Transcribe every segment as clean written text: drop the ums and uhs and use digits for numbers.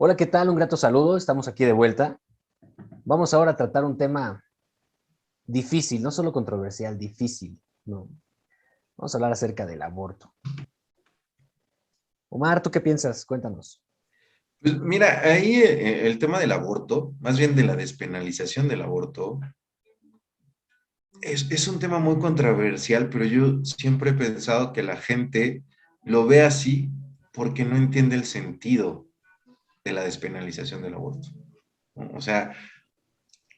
Hola, ¿qué tal? Un grato saludo. Estamos aquí de vuelta. Vamos ahora a tratar un tema difícil, no solo controversial, difícil, ¿no? Vamos a hablar acerca del aborto. Omar, ¿tú qué piensas? Cuéntanos. Pues mira, ahí el tema del aborto, más bien de la despenalización del aborto, es un tema muy controversial, pero yo siempre he pensado que la gente lo ve así porque no entiende el sentido de la despenalización del aborto, ¿no? O sea,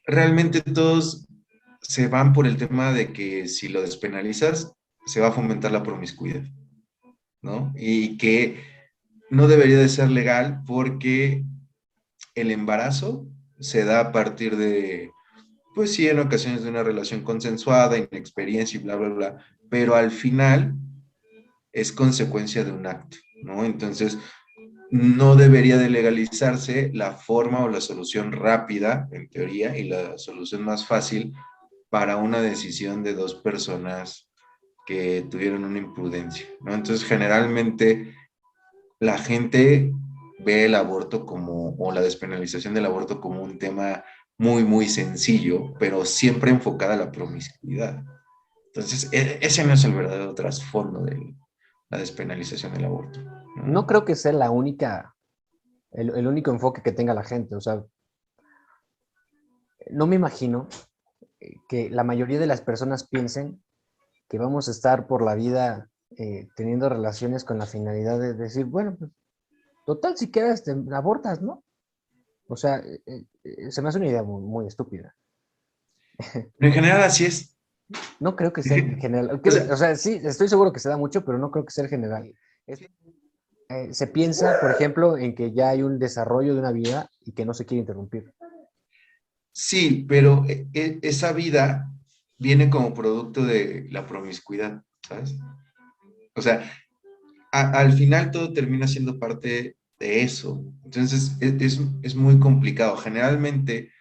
realmente todos se van por el tema de que si lo despenalizas, se va a fomentar la promiscuidad, ¿no? Y que no debería de ser legal porque el embarazo se da a partir de, pues sí, en ocasiones de una relación consensuada, inexperiencia y bla, bla, bla, pero al final es consecuencia de un acto, ¿no? Entonces, no debería de legalizarse la forma o la solución rápida, en teoría, y la solución más fácil para una decisión de dos personas que tuvieron una imprudencia, ¿no? Entonces, generalmente la gente ve el aborto como, o la despenalización del aborto como un tema muy, muy sencillo, pero siempre enfocada a la promiscuidad. Entonces, ese no es el verdadero trasfondo de la despenalización del aborto, No ¿no? creo que sea la única, el único enfoque que tenga la gente. O sea, no me imagino que la mayoría de las personas piensen que vamos a estar por la vida teniendo relaciones con la finalidad de decir, bueno, pues, total, si quieres, te abortas, ¿no? O sea, se me hace una idea muy estúpida. Pero en general así es. No creo que sea el general. O sea, O sea, sí, estoy seguro que se da mucho, pero no creo que sea el general. Es- Se piensa, por ejemplo, en que ya hay un desarrollo de una vida y que no se quiere interrumpir. sí, pero esa vida viene como producto de la promiscuidad, ¿sabes? O sea, al final todo termina siendo parte de eso. Entonces, es muy complicado. Generalmente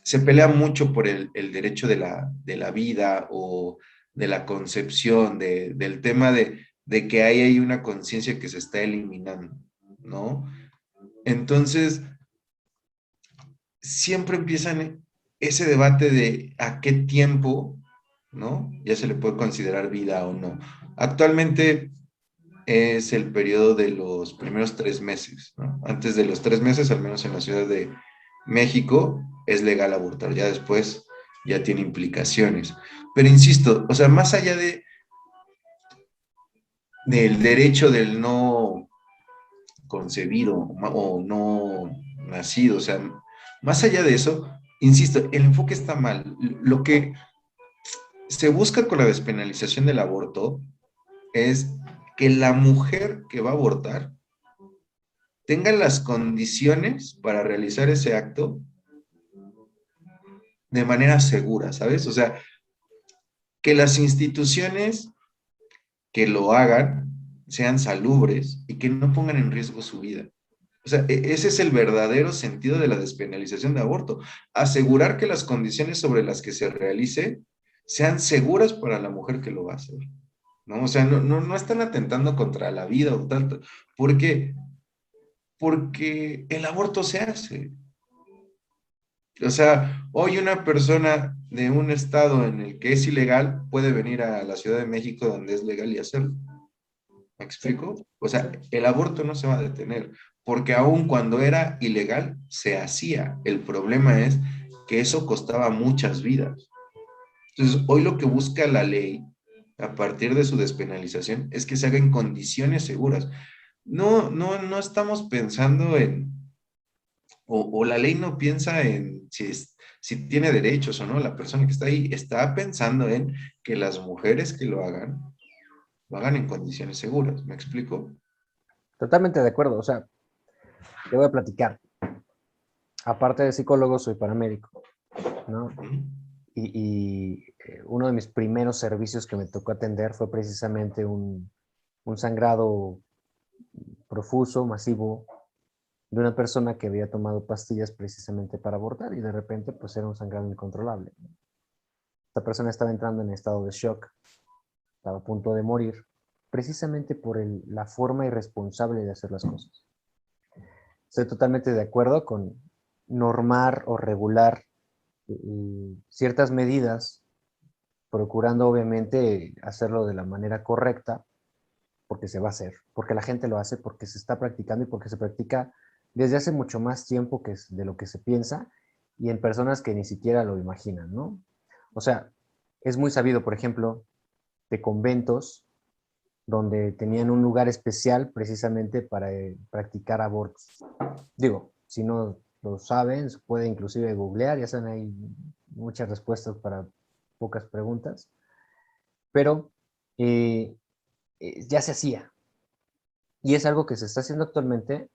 se pelea mucho por el derecho de la vida o de la concepción, del tema de que hay una conciencia que se está eliminando, ¿no? Entonces, siempre empiezan ese debate de a qué tiempo, ¿no? Ya se le puede considerar vida o no. Actualmente es el periodo de los primeros 3 meses, ¿no? Antes de los 3 meses, al menos en la Ciudad de México, es legal abortar. Ya después ya tiene implicaciones. Pero insisto, o sea, más allá del derecho del no concebido o no nacido, o sea, más allá de eso, insisto, el enfoque está mal. Lo que se busca con la despenalización del aborto es que la mujer que va a abortar tenga las condiciones para realizar ese acto de manera segura, ¿sabes? O sea, que las instituciones que lo hagan sean salubres y que no pongan en riesgo su vida. O sea, ese es el verdadero sentido de la despenalización de aborto. Asegurar que las condiciones sobre las que se realice sean seguras para la mujer que lo va a hacer, ¿no? O sea, no están atentando contra la vida o tanto, porque, porque el aborto se hace. O sea, hoy una persona de un estado en el que es ilegal puede venir a la Ciudad de México donde es legal y hacerlo. ¿Me Sí, explico? O sí. sea, el aborto no se va a detener, porque aun cuando era ilegal, se hacía. El problema es que eso costaba muchas vidas. Entonces, hoy lo que busca la ley, a partir de su despenalización, es que se haga en condiciones seguras. No estamos pensando en, o la ley no piensa en si tiene derechos o no la persona que está ahí, está pensando en que las mujeres que lo hagan en condiciones seguras. ¿Me explico? Totalmente de acuerdo. O sea, te voy a platicar. Aparte de psicólogo, soy paramédico, ¿no? ¿Mm? Uno de mis primeros servicios que me tocó atender fue precisamente un sangrado profuso, masivo, de una persona que había tomado pastillas precisamente para abortar y de repente pues era un sangrado incontrolable. Esta persona estaba entrando en estado de shock, estaba a punto de morir, precisamente por la forma irresponsable de hacer las cosas. Estoy totalmente de acuerdo con normar o regular ciertas medidas, procurando obviamente hacerlo de la manera correcta, porque se va a hacer, porque la gente lo hace, porque se está practicando y porque se practica desde hace mucho más tiempo que de lo que se piensa y en personas que ni siquiera lo imaginan, ¿no? O sea, es muy sabido, por ejemplo, de conventos donde tenían un lugar especial precisamente para practicar abortos. Digo, si no lo saben, se puede inclusive googlear, ya saben, hay muchas respuestas para pocas preguntas, pero eh, ya se hacía. Y es algo que se está haciendo actualmente.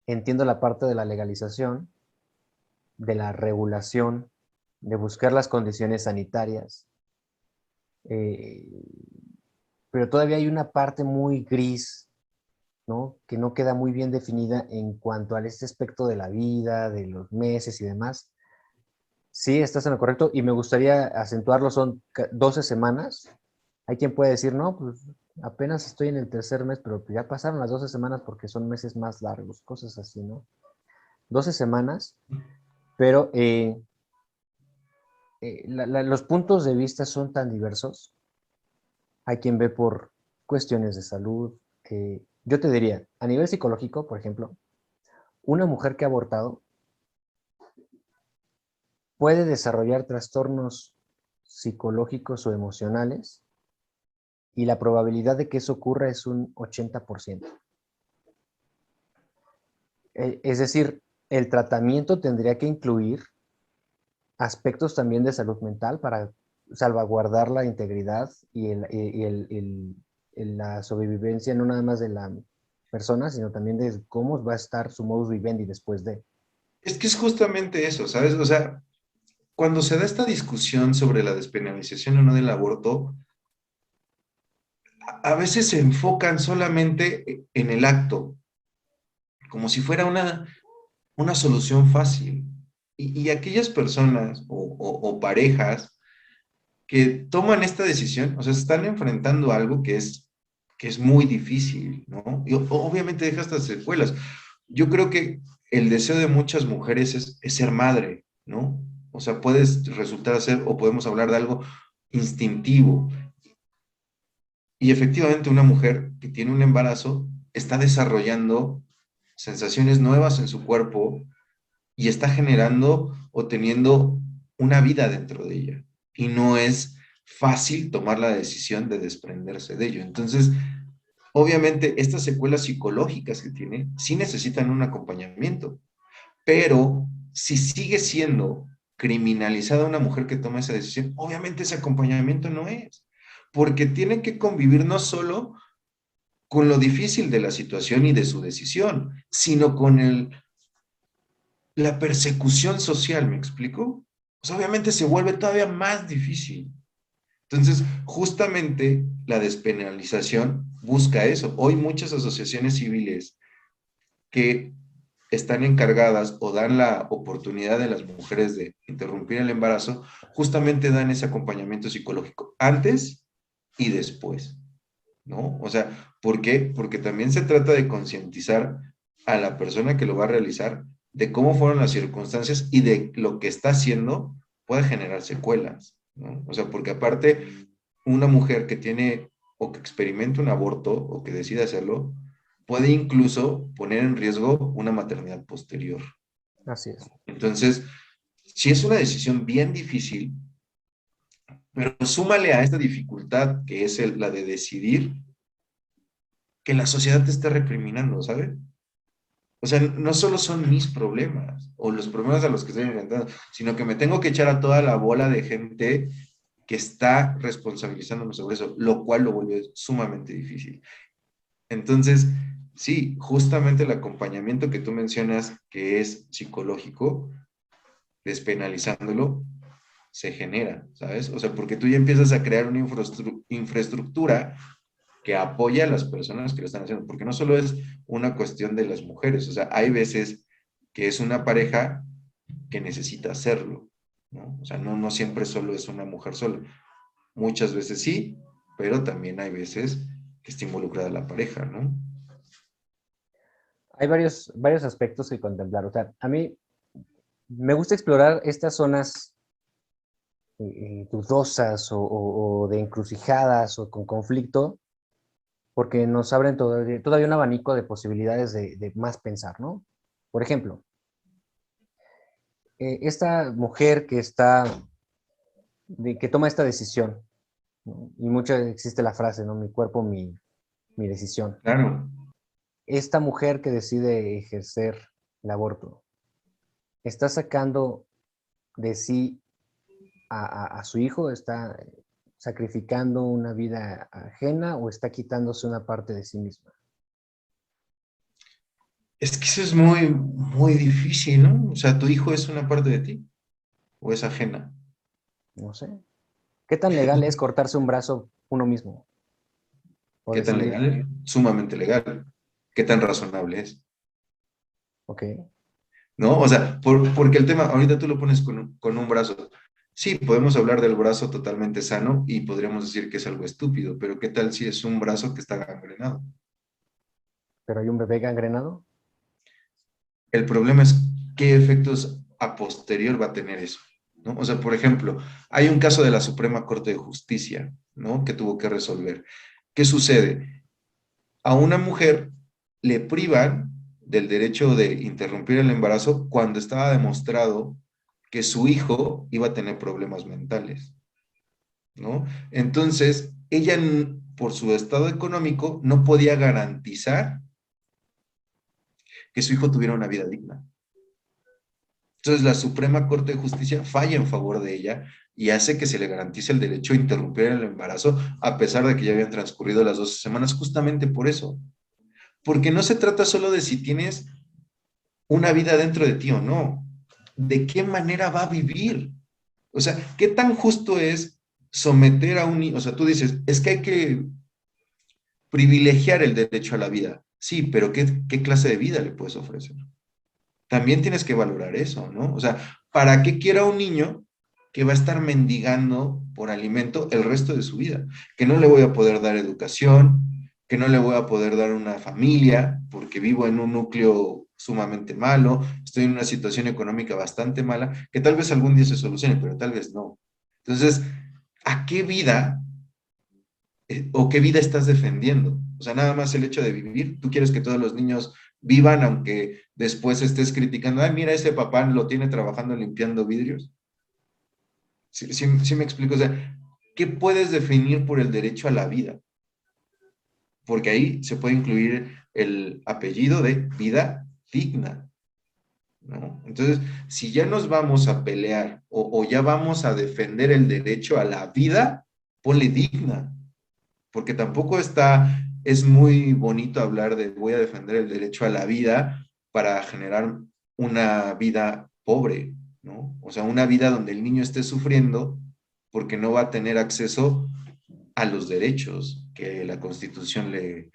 Entiendo la parte de la legalización, de la regulación, de buscar las condiciones sanitarias, eh, pero todavía hay una parte muy gris, ¿no? Que no queda muy bien definida en cuanto a este aspecto de la vida, de los meses y demás. Sí, estás en lo correcto y me gustaría acentuarlo, son 12 semanas. Hay quien puede decir, no, pues apenas estoy en el tercer mes, pero ya pasaron las 12 semanas porque son meses más largos, cosas así, ¿no? 12 semanas, pero los puntos de vista son tan diversos. Hay quien ve por cuestiones de salud. Yo te diría, a nivel psicológico, por ejemplo, una mujer que ha abortado puede desarrollar trastornos psicológicos o emocionales y la probabilidad de que eso ocurra es un 80%. Es decir, el tratamiento tendría que incluir aspectos también de salud mental para salvaguardar la integridad la sobrevivencia no nada más de la persona, sino también de cómo va a estar su modus vivendi después de. Es que es justamente eso, ¿sabes? O sea, cuando se da esta discusión sobre la despenalización o no del aborto, a veces se enfocan solamente en el acto, como si fuera una solución fácil. Y aquellas personas o parejas que toman esta decisión, o sea, se están enfrentando a algo que es muy difícil, ¿no? Y obviamente deja estas secuelas. Yo creo que el deseo de muchas mujeres es ser madre, ¿no? O sea, puedes resultar ser, o podemos hablar de algo instintivo. Y efectivamente una mujer que tiene un embarazo está desarrollando sensaciones nuevas en su cuerpo y está generando o teniendo una vida dentro de ella. Y no es fácil tomar la decisión de desprenderse de ello. Entonces, obviamente, estas secuelas psicológicas que tiene sí necesitan un acompañamiento, pero si sigue siendo criminalizada una mujer que toma esa decisión, obviamente ese acompañamiento no es, porque tienen que convivir no solo con lo difícil de la situación y de su decisión, sino con la persecución social, ¿me explico? Pues obviamente se vuelve todavía más difícil. Entonces, justamente la despenalización busca eso. Hoy muchas asociaciones civiles que están encargadas o dan la oportunidad de las mujeres de interrumpir el embarazo, justamente dan ese acompañamiento psicológico antes y después, ¿no? O sea, ¿por qué? Porque también se trata de concientizar a la persona que lo va a realizar de cómo fueron las circunstancias y de lo que está haciendo puede generar secuelas, ¿no? O sea, porque aparte, una mujer que tiene o que experimenta un aborto o que decide hacerlo, puede incluso poner en riesgo una maternidad posterior. Así es. Entonces, si es una decisión bien difícil, pero súmale a esta dificultad que es la de decidir que la sociedad te está recriminando, ¿sabes? O sea, no solo son mis problemas o los problemas a los que estoy enfrentando, sino que me tengo que echar a toda la bola de gente que está responsabilizándome sobre eso, lo cual lo vuelve sumamente difícil. Entonces, sí, justamente el acompañamiento que tú mencionas, que es psicológico, despenalizándolo, se genera, ¿sabes? O sea, porque tú ya empiezas a crear una infraestructura que apoya a las personas que lo están haciendo, porque no solo es una cuestión de las mujeres, o sea, hay veces que es una pareja que necesita hacerlo, ¿no? O sea, no siempre solo es una mujer sola, muchas veces sí, pero también hay veces que está involucrada la pareja, ¿no? Hay varios aspectos que contemplar. O sea, a mí me gusta explorar estas zonas dudosas o de encrucijadas o con conflicto, porque nos abren todavía un abanico de posibilidades de más pensar, ¿no? Por ejemplo, esta mujer que toma esta decisión, ¿no? Y mucho existe la frase, ¿no? Mi cuerpo, mi decisión. Claro. Esta mujer que decide ejercer el aborto, está sacando de sí a su hijo, está sacrificando una vida ajena o está quitándose una parte de sí misma. Es que eso es muy, muy difícil, ¿no? O sea, ¿tu hijo es una parte de ti o es ajena? No sé. ¿Qué tan legal es cortarse un brazo uno mismo? O ¿Qué tan decidir, legal es? Sumamente legal. ¿Qué tan razonable es? ok, ¿No? O sea, porque el tema, ahorita tú lo pones con un brazo. Sí, podemos hablar del brazo totalmente sano y podríamos decir que es algo estúpido, pero ¿qué tal si es un brazo que está gangrenado? pero hay un bebé gangrenado, El problema es qué efectos a posterior va a tener eso, ¿no? O sea, por ejemplo, hay un caso de la Suprema Corte de Justicia, ¿no? Que tuvo que resolver. ¿Qué sucede? A una mujer le privan del derecho de interrumpir el embarazo cuando estaba demostrado que su hijo iba a tener problemas mentales, ¿no? Entonces, ella, por su estado económico, no podía garantizar que su hijo tuviera una vida digna. Entonces, la Suprema Corte de Justicia falla en favor de ella y hace que se le garantice el derecho a interrumpir el embarazo a pesar de que ya habían transcurrido las 12 semanas, justamente por eso. Porque no se trata solo de si tienes una vida dentro de ti o no, de qué manera va a vivir. O sea, qué tan justo es someter a un niño, o sea, tú dices, es que hay que privilegiar el derecho a la vida. Sí, pero ¿qué clase de vida le puedes ofrecer? También tienes que valorar eso, ¿no? O sea, ¿para qué quiera un niño que va a estar mendigando por alimento el resto de su vida? Que no le voy a poder dar educación, que no le voy a poder dar una familia, porque vivo en un núcleo sumamente malo, estoy en una situación económica bastante mala, que tal vez algún día se solucione, pero tal vez no. Entonces, ¿a qué vida o qué vida estás defendiendo? O sea, nada más el hecho de vivir, tú quieres que todos los niños vivan, aunque después estés criticando, ay, mira, ese papá lo tiene trabajando limpiando vidrios. Sí me explico, o sea, ¿qué puedes definir por el derecho a la vida? Porque ahí se puede incluir el apellido de vida digna, ¿no? Entonces, si ya nos vamos a pelear o ya vamos a defender el derecho a la vida, ponle digna, porque tampoco es muy bonito hablar de voy a defender el derecho a la vida para generar una vida pobre, ¿no? O sea, una vida donde el niño esté sufriendo porque no va a tener acceso a los derechos que la Constitución le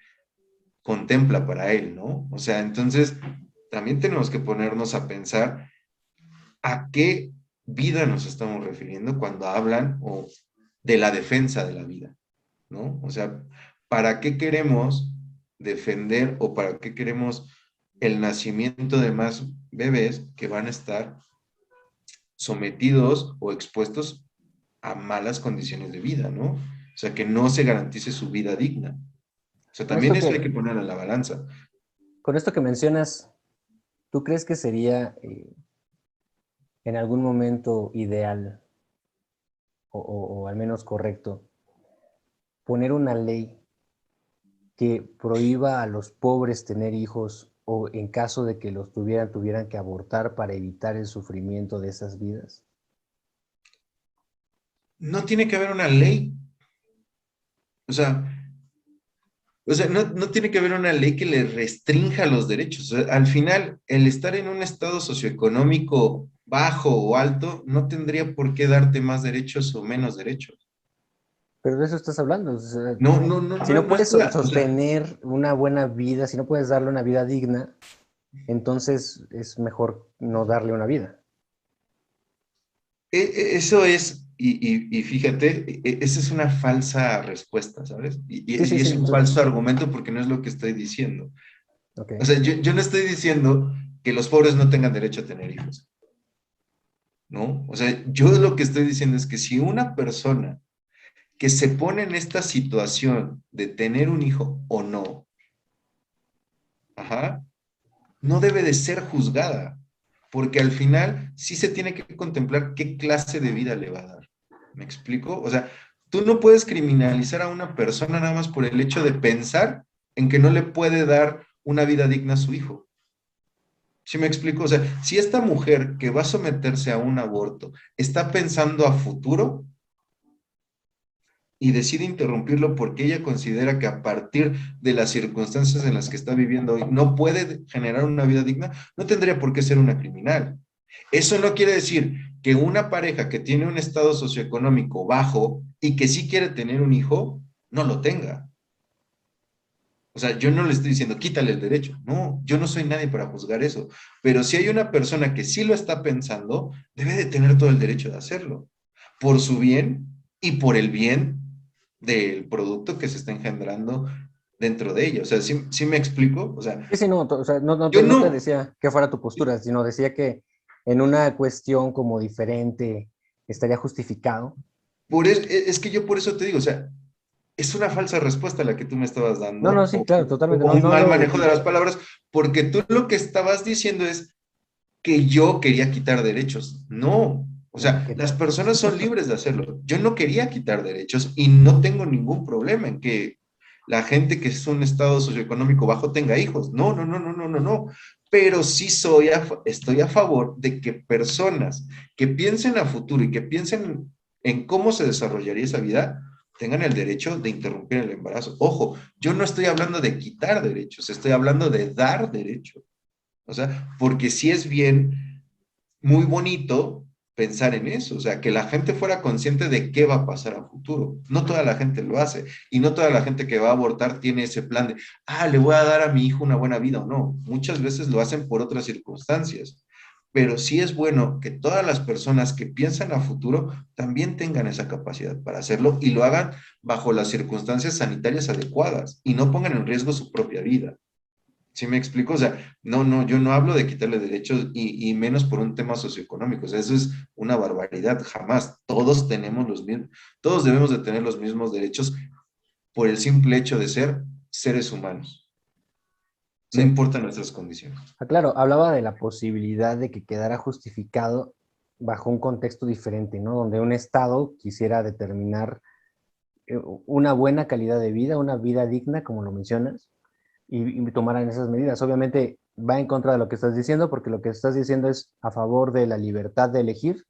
contempla para él, ¿no? O sea, entonces también tenemos que ponernos a pensar a qué vida nos estamos refiriendo cuando hablan de la defensa de la vida, ¿no? O sea, ¿para qué queremos defender o para qué queremos el nacimiento de más bebés que van a estar sometidos o expuestos a malas condiciones de vida, ¿no? O sea, que no se garantice su vida digna. O sea, con también esto eso hay que, que ponerlo en la balanza. con esto que mencionas, ¿tú crees que sería en algún momento ideal o al menos correcto poner una ley que prohíba a los pobres tener hijos o en caso de que los tuvieran que abortar para evitar el sufrimiento de esas vidas? No tiene que haber una ley, o sea, no tiene que haber una ley que le restrinja los derechos. O sea, al final, el estar en un estado socioeconómico bajo o alto no tendría por qué darte más derechos o menos derechos. Pero de eso estás hablando. O sea, si no No puedes estoy, o sea, sostener una buena vida, si no puedes darle una vida digna, entonces es mejor no darle una vida. eso es, y fíjate, esa es una falsa respuesta, ¿sabes? Sí, sí, Y sí. es un falso argumento porque no es lo que estoy diciendo. Ok. O sea, yo no estoy diciendo que los pobres no tengan derecho a tener hijos, ¿no? O sea, yo lo que estoy diciendo es que si una persona que se pone en esta situación de tener un hijo o no, ajá, no debe de ser juzgada, porque al final sí se tiene que contemplar qué clase de vida le va a dar. ¿Me explico? O sea, tú no puedes criminalizar a una persona nada más por el hecho de pensar en que no le puede dar una vida digna a su hijo. ¿Sí me explico? O sea, si esta mujer que va a someterse a un aborto está pensando a futuro y decide interrumpirlo porque ella considera que a partir de las circunstancias en las que está viviendo hoy no puede generar una vida digna, no tendría por qué ser una criminal. Eso no quiere decir que una pareja que tiene un estado socioeconómico bajo y que sí quiere tener un hijo, no lo tenga. O sea, yo no le estoy diciendo quítale el derecho. No, yo no soy nadie para juzgar eso. Pero si hay una persona que sí lo está pensando, debe de tener todo el derecho de hacerlo. Por su bien y por el bien del producto que se está engendrando dentro de ella. O sea, ¿sí me explico? O sea, Sí, sí, no, o sea, yo no te no, decía que fuera tu postura, sino decía que en una cuestión como diferente estaría justificado. es que yo por eso te digo, o sea, es una falsa respuesta la que tú me estabas No, no, dando, sí, claro, totalmente. o No, un no mal lo, manejo de las palabras, porque tú lo que estabas diciendo es que yo quería quitar derechos. No, o no, sea, las personas son libres de hacerlo. Yo no quería quitar derechos y no tengo ningún problema en que la gente que es un estado socioeconómico bajo tenga hijos. No, no, no, no, no, no, no. Pero sí estoy a favor de que personas que piensen a futuro y que piensen en cómo se desarrollaría esa vida, tengan el derecho de interrumpir el embarazo. Ojo, yo no estoy hablando de quitar derechos, estoy hablando de dar derechos. O sea, porque sí es bien, muy bonito pensar en eso, o sea, que la gente fuera consciente de qué va a pasar a futuro. No toda la gente lo hace y no toda la gente que va a abortar tiene ese plan de, le voy a dar a mi hijo una buena vida o no. Muchas veces lo hacen por otras circunstancias, pero sí es bueno que todas las personas que piensan a futuro también tengan esa capacidad para hacerlo y lo hagan bajo las circunstancias sanitarias adecuadas y no pongan en riesgo su propia vida. ¿Sí me explico? O sea, no, no, yo no hablo de quitarle derechos y menos por un tema socioeconómico. O sea, eso es una barbaridad. Jamás. Todos tenemos los mismos, todos debemos de tener los mismos derechos por el simple hecho de ser seres humanos. No sí. importan nuestras condiciones. Ah, claro, hablaba de la posibilidad de que quedara justificado bajo un contexto diferente, ¿no? Donde un Estado quisiera determinar una buena calidad de vida, una vida digna, como lo mencionas, y tomaran esas medidas. Obviamente va en contra de lo que estás diciendo, porque lo que estás diciendo es a favor de la libertad de elegir,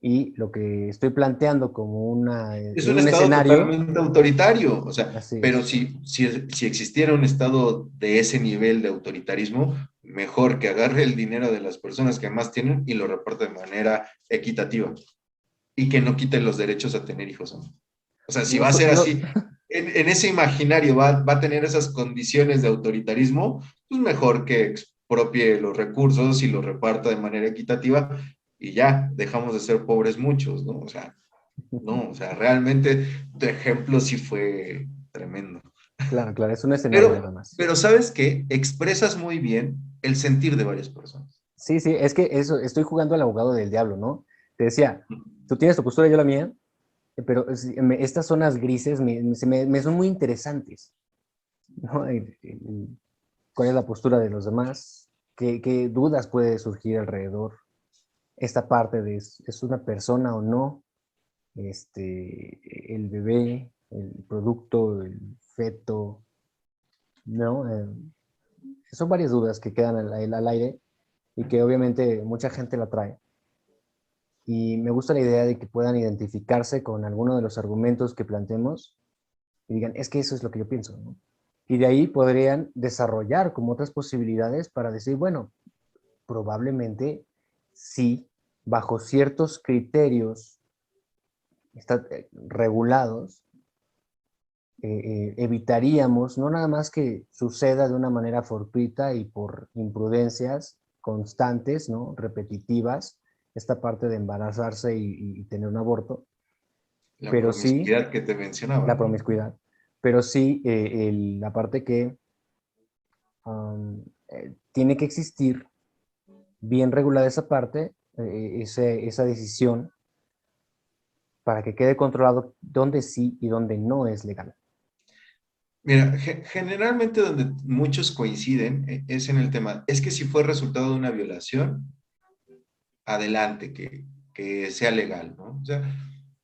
y lo que estoy planteando como Es en un un estado escenario, totalmente autoritario, o sea, así pero es. si existiera un estado de ese nivel de autoritarismo, mejor que agarre el dinero de las personas que más tienen y lo reparte de manera equitativa y que no quite los derechos a tener hijos. ¿No? O sea, si No, va a ser no, así, en ese imaginario va a tener esas condiciones de autoritarismo, pues mejor que expropie los recursos y los reparta de manera equitativa y ya, dejamos de ser pobres muchos, ¿no? O sea, no, o sea, realmente tu ejemplo sí fue tremendo. claro, claro, es un escenario nada Pero, más. pero ¿sabes qué? Expresas muy bien el sentir de varias personas. Sí, sí, es que eso, estoy jugando al abogado del diablo, ¿no? Te decía, tú tienes tu postura, yo la mía, pero estas zonas grises me son muy interesantes, ¿no? ¿Cuál es la postura de los demás? ¿Qué dudas puede surgir alrededor? Esta parte de es una persona o no, el bebé, el producto, el feto, ¿no? Son varias dudas que quedan al aire y que obviamente mucha gente la trae. Y me gusta la idea de que puedan identificarse con alguno de los argumentos que planteemos y digan, es que eso es lo que yo pienso, ¿no? Y de ahí podrían desarrollar como otras posibilidades para decir, bueno, probablemente sí, bajo ciertos criterios regulados, evitaríamos no nada más que suceda de una manera fortuita y por imprudencias constantes, ¿no? Repetitivas, esta parte de embarazarse y tener un aborto, La pero sí promiscuidad que te mencionaba, la ¿no? promiscuidad, pero sí la parte que tiene que existir bien regulada esa parte, esa decisión, para que quede controlado dónde sí y dónde no es legal. Mira, generalmente donde muchos coinciden es en el tema, es que si fue resultado de una violación, adelante, que sea legal, ¿no? O sea,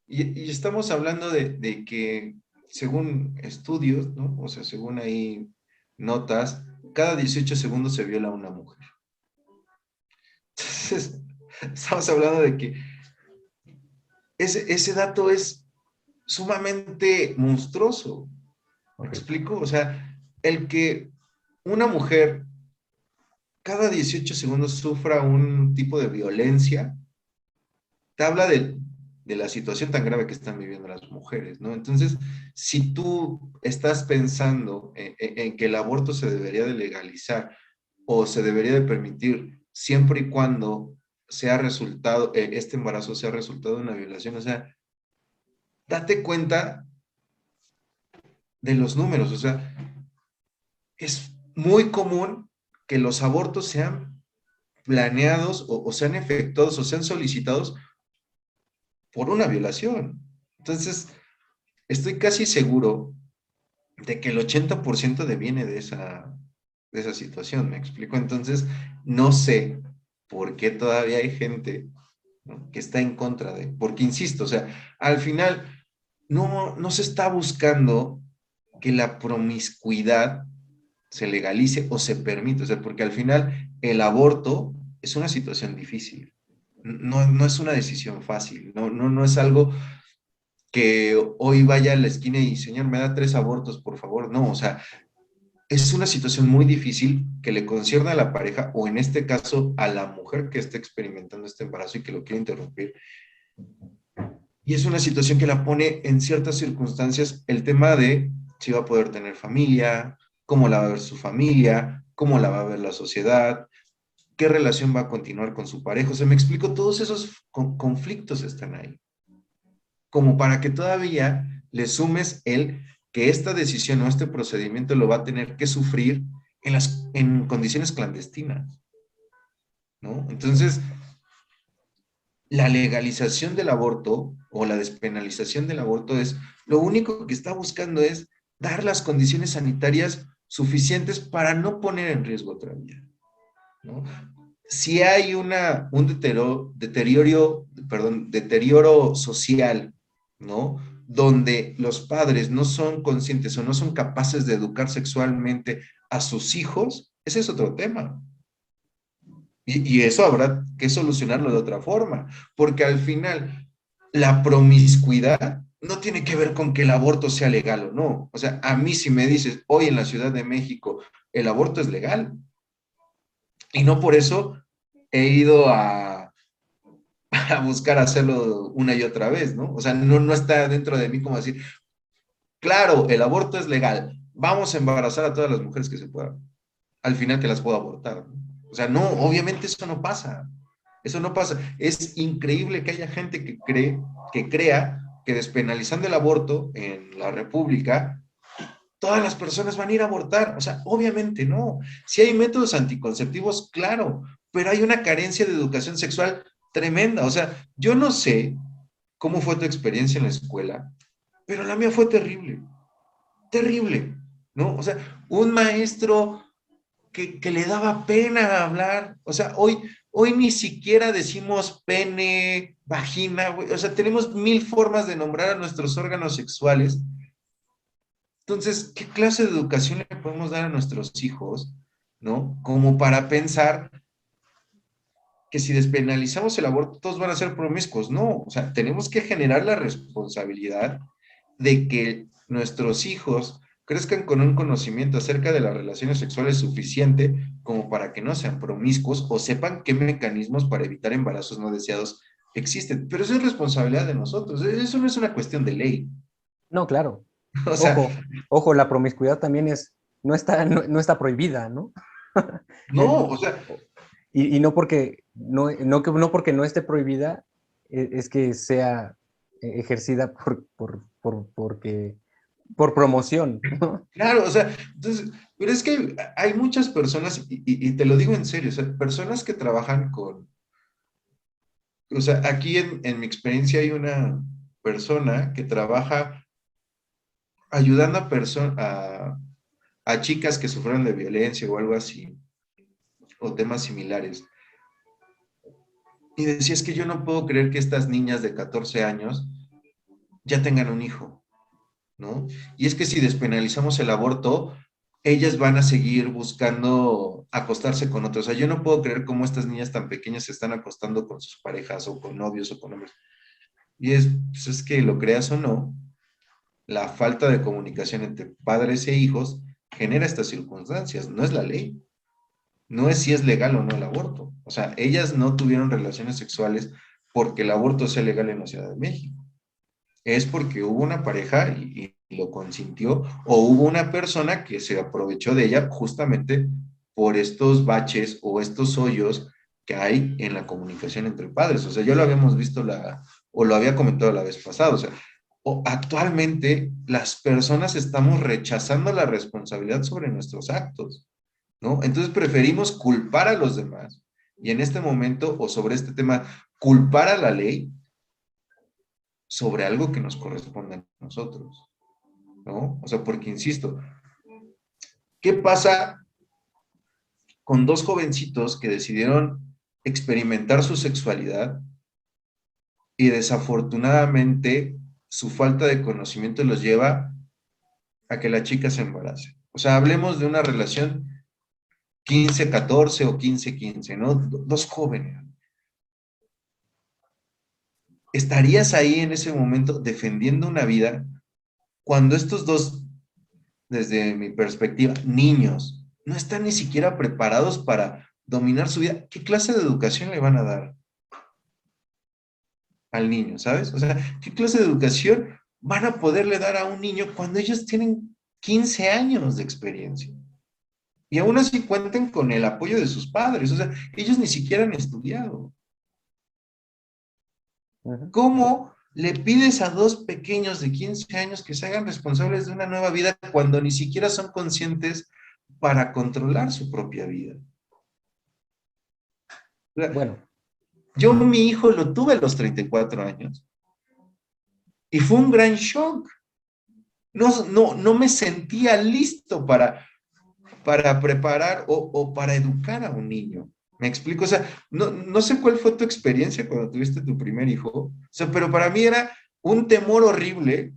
y estamos hablando de que según estudios, ¿no? O sea, según ahí notas, cada 18 segundos se viola a una mujer. Entonces, estamos hablando de que ese dato es sumamente monstruoso. ¿Me Ok. explico? O sea, el que una mujer cada 18 segundos sufra un tipo de violencia, te habla de la situación tan grave que están viviendo las mujeres, ¿no? Entonces, si tú estás pensando en que el aborto se debería de legalizar o se debería de permitir siempre y cuando sea resultado, este embarazo sea resultado de una violación, o sea, date cuenta de los números, o sea, es muy común que los abortos sean planeados o sean efectuados o sean solicitados por una violación. Entonces, estoy casi seguro de que el 80% deviene de esa situación, ¿me explico? Entonces, no sé por qué todavía hay gente, ¿no?, que está en contra de, porque insisto, o sea, al final no se está buscando que la promiscuidad se legalice o se permite, o sea, porque al final el aborto es una situación difícil, no es una decisión fácil, no es algo que hoy vaya a la esquina y, señor, me da 3 abortos, por favor, no, o sea, es una situación muy difícil que le concierne a la pareja o en este caso a la mujer que está experimentando este embarazo y que lo quiere interrumpir. Y es una situación que la pone en ciertas circunstancias el tema de si va a poder tener familia, cómo la va a ver su familia, cómo la va a ver la sociedad, qué relación va a continuar con su pareja. O sea, me explico, todos esos conflictos están ahí. Como para que todavía le sumes el que esta decisión o este procedimiento lo va a tener que sufrir en condiciones clandestinas, ¿no? Entonces, la legalización del aborto o la despenalización del aborto es lo único que está buscando es dar las condiciones sanitarias suficientes para no poner en riesgo otra vida, ¿no? Si hay un deterioro social, ¿no? Donde los padres no son conscientes o no son capaces de educar sexualmente a sus hijos, ese es otro tema. Y eso habrá que solucionarlo de otra forma, porque al final la promiscuidad no tiene que ver con que el aborto sea legal o no. O sea, a mí si me dices, hoy en la Ciudad de México el aborto es legal, y no por eso he ido a buscar hacerlo una y otra vez, ¿no? O sea, no está dentro de mí como decir, claro, el aborto es legal, vamos a embarazar a todas las mujeres que se puedan, al final que las puedo abortar, ¿no? O sea, no, obviamente eso no pasa. Eso no pasa. Es increíble que haya gente que crea que despenalizando el aborto en la República, todas las personas van a ir a abortar. O sea, obviamente no. Si hay métodos anticonceptivos, claro, pero hay una carencia de educación sexual tremenda. O sea, yo no sé cómo fue tu experiencia en la escuela, pero la mía fue terrible, terrible, ¿no? O sea, un maestro que le daba pena hablar. O sea, hoy ni siquiera decimos pene, vagina, güey. O sea, tenemos 1000 formas de nombrar a nuestros órganos sexuales. Entonces, ¿qué clase de educación le podemos dar a nuestros hijos, ¿no? Como para pensar que si despenalizamos el aborto, todos van a ser promiscuos. No, o sea, tenemos que generar la responsabilidad de que nuestros hijos crezcan con un conocimiento acerca de las relaciones sexuales suficiente como para que no sean promiscuos o sepan qué mecanismos para evitar embarazos no deseados existen. Pero eso es responsabilidad de nosotros. Eso no es una cuestión de ley. No, claro. O sea, Ojo, ojo, la promiscuidad también no está prohibida, ¿no? no, o sea, Y no porque no porque no esté prohibida, es que sea ejercida porque por promoción, ¿no? Claro, o sea, entonces, pero es que hay muchas personas, y te lo digo en serio, o sea, personas que trabajan con, o sea, aquí en mi experiencia hay una persona que trabaja ayudando a chicas que sufrieron de violencia o algo así, o temas similares. Y decía, es que yo no puedo creer que estas niñas de 14 años ya tengan un hijo, ¿no? Y es que si despenalizamos el aborto, ellas van a seguir buscando acostarse con otros. O sea, yo no puedo creer cómo estas niñas tan pequeñas se están acostando con sus parejas o con novios o con hombres. Y pues es que lo creas o no, la falta de comunicación entre padres e hijos genera estas circunstancias, no es la ley. No es si es legal o no el aborto. O sea, ellas no tuvieron relaciones sexuales porque el aborto sea legal en la Ciudad de México. Es porque hubo una pareja y lo consintió, o hubo una persona que se aprovechó de ella justamente por estos baches o estos hoyos que hay en la comunicación entre padres. O sea, ya lo habíamos visto o lo había comentado la vez pasada. O sea, actualmente las personas estamos rechazando la responsabilidad sobre nuestros actos, ¿no? Entonces preferimos culpar a los demás y en este momento o sobre este tema culpar a la ley sobre algo que nos corresponde a nosotros, ¿no? O sea, porque insisto, ¿qué pasa con dos jovencitos que decidieron experimentar su sexualidad y desafortunadamente su falta de conocimiento los lleva a que la chica se embarace? O sea, hablemos de una relación 15-14 o 15-15, ¿no? Dos jóvenes. ¿Estarías ahí en ese momento defendiendo una vida cuando estos dos, desde mi perspectiva, niños, no están ni siquiera preparados para dominar su vida? ¿Qué clase de educación le van a dar al niño, sabes? O sea, ¿qué clase de educación van a poderle dar a un niño cuando ellos tienen 15 años de experiencia? Y aún así cuenten con el apoyo de sus padres. O sea, ellos ni siquiera han estudiado. Ujú. ¿Cómo le pides a dos pequeños de 15 años que se hagan responsables de una nueva vida cuando ni siquiera son conscientes para controlar su propia vida? O sea, Bueno, yo mi hijo lo tuve a los 34 años y fue un gran shock. No me sentía listo para preparar o para educar a un niño. ¿Me explico? O sea, no sé cuál fue tu experiencia cuando tuviste tu primer hijo, o sea, pero para mí era un temor horrible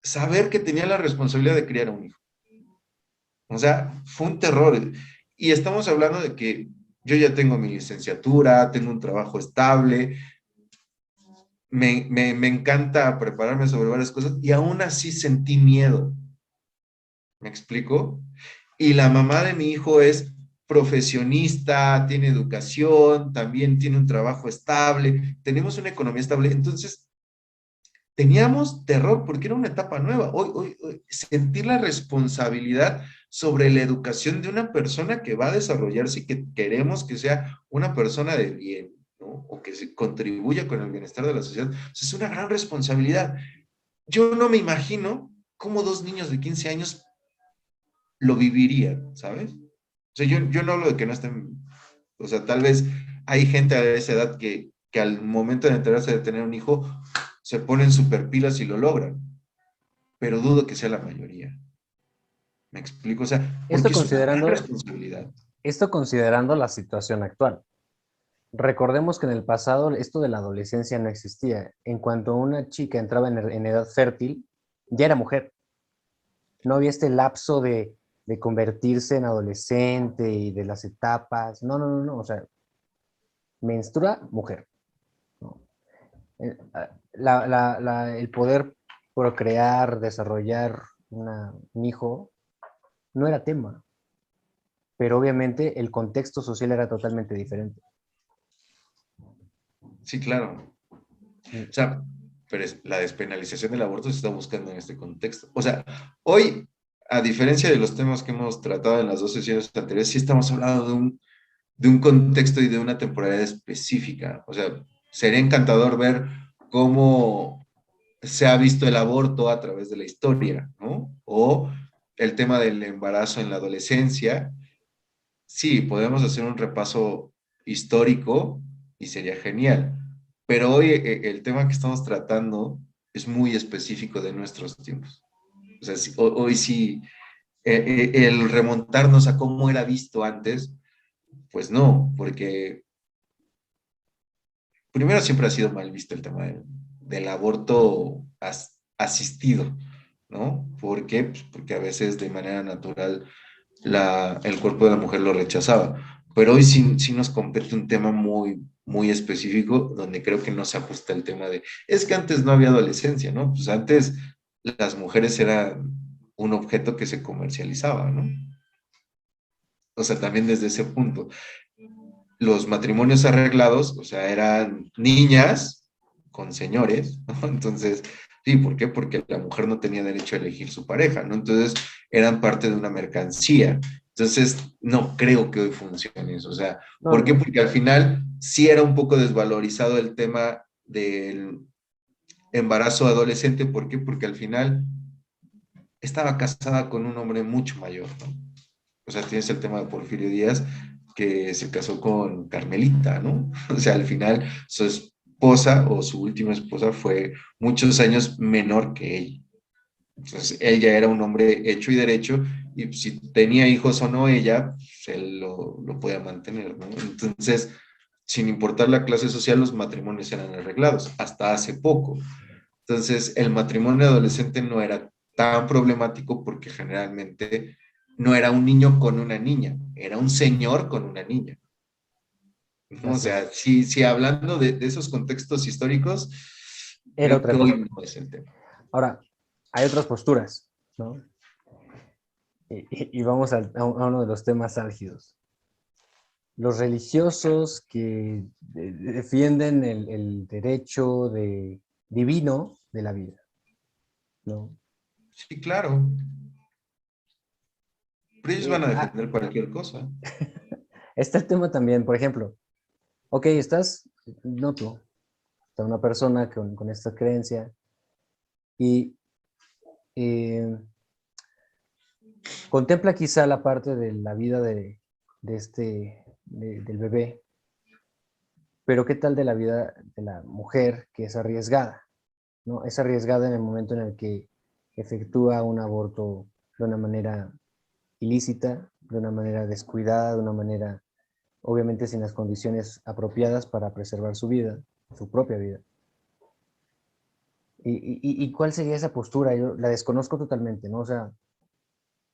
saber que tenía la responsabilidad de criar a un hijo. O sea, fue un terror. Y estamos hablando de que yo ya tengo mi licenciatura, tengo un trabajo estable, me encanta prepararme sobre varias cosas y aún así sentí miedo. ¿Me explico? Y la mamá de mi hijo es profesionista, tiene educación, también tiene un trabajo estable, tenemos una economía estable. Entonces, teníamos terror porque era una etapa nueva. Hoy, sentir la responsabilidad sobre la educación de una persona que va a desarrollarse y que queremos que sea una persona de bien, ¿no? O que se contribuya con el bienestar de la sociedad, pues es una gran responsabilidad. Yo no me imagino cómo dos niños de 15 años lo vivirían, ¿sabes? O sea, yo no hablo de que no estén, o sea, tal vez hay gente a esa edad que al momento de enterarse de tener un hijo se ponen super pilas y lo logran, pero dudo que sea la mayoría. ¿Me explico? O sea, esto porque es una gran considerando, responsabilidad. esto considerando la situación actual. Recordemos que en el pasado esto de la adolescencia no existía. En cuanto una chica entraba en edad fértil, ya era mujer. No había este lapso de convertirse en adolescente y de las etapas. No, no, no, no. O sea, menstrua, mujer. ¿No? El poder procrear, desarrollar un hijo, no era tema. Pero obviamente el contexto social era totalmente diferente. Sí, claro. O sea, pero la despenalización del aborto se está buscando en este contexto. O sea, hoy, a diferencia de los temas que hemos tratado en las dos sesiones anteriores, sí estamos hablando de un contexto y de una temporalidad específica. O sea, sería encantador ver cómo se ha visto el aborto a través de la historia, ¿no? O el tema del embarazo en la adolescencia. Sí, podemos hacer un repaso histórico y sería genial, pero hoy el tema que estamos tratando es muy específico de nuestros tiempos. O sea, hoy sí, el remontarnos a cómo era visto antes, pues no, porque primero siempre ha sido mal visto el tema del aborto asistido, ¿no? ¿Por qué? Pues porque a veces de manera natural el cuerpo de la mujer lo rechazaba. Pero hoy sí, sí nos compete un tema muy, muy específico, donde creo que no se ajusta el tema de, es que antes no había adolescencia, ¿no? Pues antes las mujeres eran un objeto que se comercializaba, ¿no? O sea, también desde ese punto. Los matrimonios arreglados, o sea, eran niñas con señores, ¿no? Entonces, sí, ¿por qué? Porque la mujer no tenía derecho a elegir su pareja, ¿no? Entonces, eran parte de una mercancía. Entonces, no creo que hoy funcione eso. O sea, No, ¿por qué? no. Porque al final sí era un poco desvalorizado el tema del embarazo adolescente. ¿Por qué? Porque al final estaba casada con un hombre mucho mayor, ¿no? O sea, tienes el tema de Porfirio Díaz, que se casó con Carmelita, ¿no? O sea, al final su esposa o su última esposa fue muchos años menor que ella. Entonces, él ya era un hombre hecho y derecho, y si tenía hijos o no ella, pues él lo podía mantener, ¿no? Entonces, sin importar la clase social, los matrimonios eran arreglados, hasta hace poco. Entonces, el matrimonio adolescente no era tan problemático porque generalmente no era un niño con una niña, era un señor con una niña, ¿no? O Así sea, es. si hablando de esos contextos históricos, Era creo que otra hoy cosa. no es el tema. Ahora, hay otras posturas, ¿no? Y vamos a uno de los temas álgidos. Los religiosos que defienden el derecho divino de la vida, ¿no? Sí, claro, pero ellos van a Ah, defender cualquier cosa. está el tema también, por ejemplo, ok, no tú, está una persona con esta creencia y eh, contempla quizá la parte de la vida del bebé, pero ¿qué tal de la vida de la mujer que es arriesgada? ¿No? Es arriesgada en el momento en el que efectúa un aborto de una manera ilícita, de una manera descuidada, de una manera, obviamente, sin las condiciones apropiadas para preservar su vida, su propia vida. ¿Y cuál sería esa postura? Yo la desconozco totalmente, ¿no? O sea,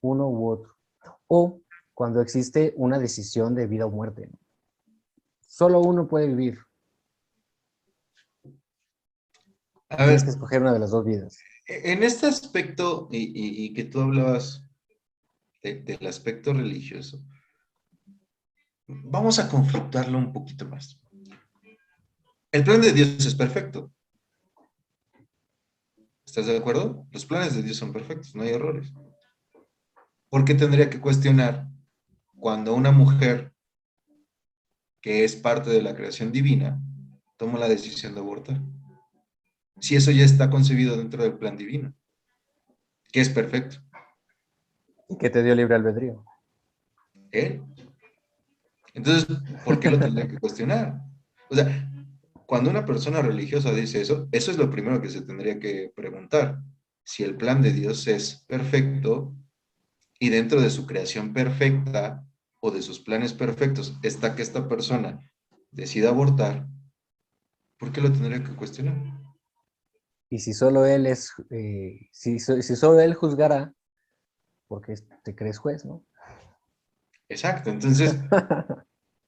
uno u otro. O cuando existe una decisión de vida o muerte, ¿no? Solo uno puede vivir A y tienes ver, que escoger una de las dos vidas. en este aspecto, y que tú hablabas del aspecto religioso, vamos a conflictuarlo un poquito más. El plan de Dios es perfecto. ¿Estás de acuerdo? Los planes de Dios son perfectos, no hay errores. ¿Por qué tendría que cuestionar cuando una mujer que es parte de la creación divina toma la decisión de abortar? Si eso ya está concebido dentro del plan divino, que es perfecto. Que te dio libre albedrío. ¿Eh? Entonces, ¿por qué lo tendría que cuestionar? O sea, cuando una persona religiosa dice eso, eso es lo primero que se tendría que preguntar. Si el plan de Dios es perfecto y dentro de su creación perfecta o de sus planes perfectos está que esta persona decida abortar, ¿por qué lo tendría que cuestionar? Y si solo él si solo él juzgará, porque te crees juez, ¿no? Exacto, entonces,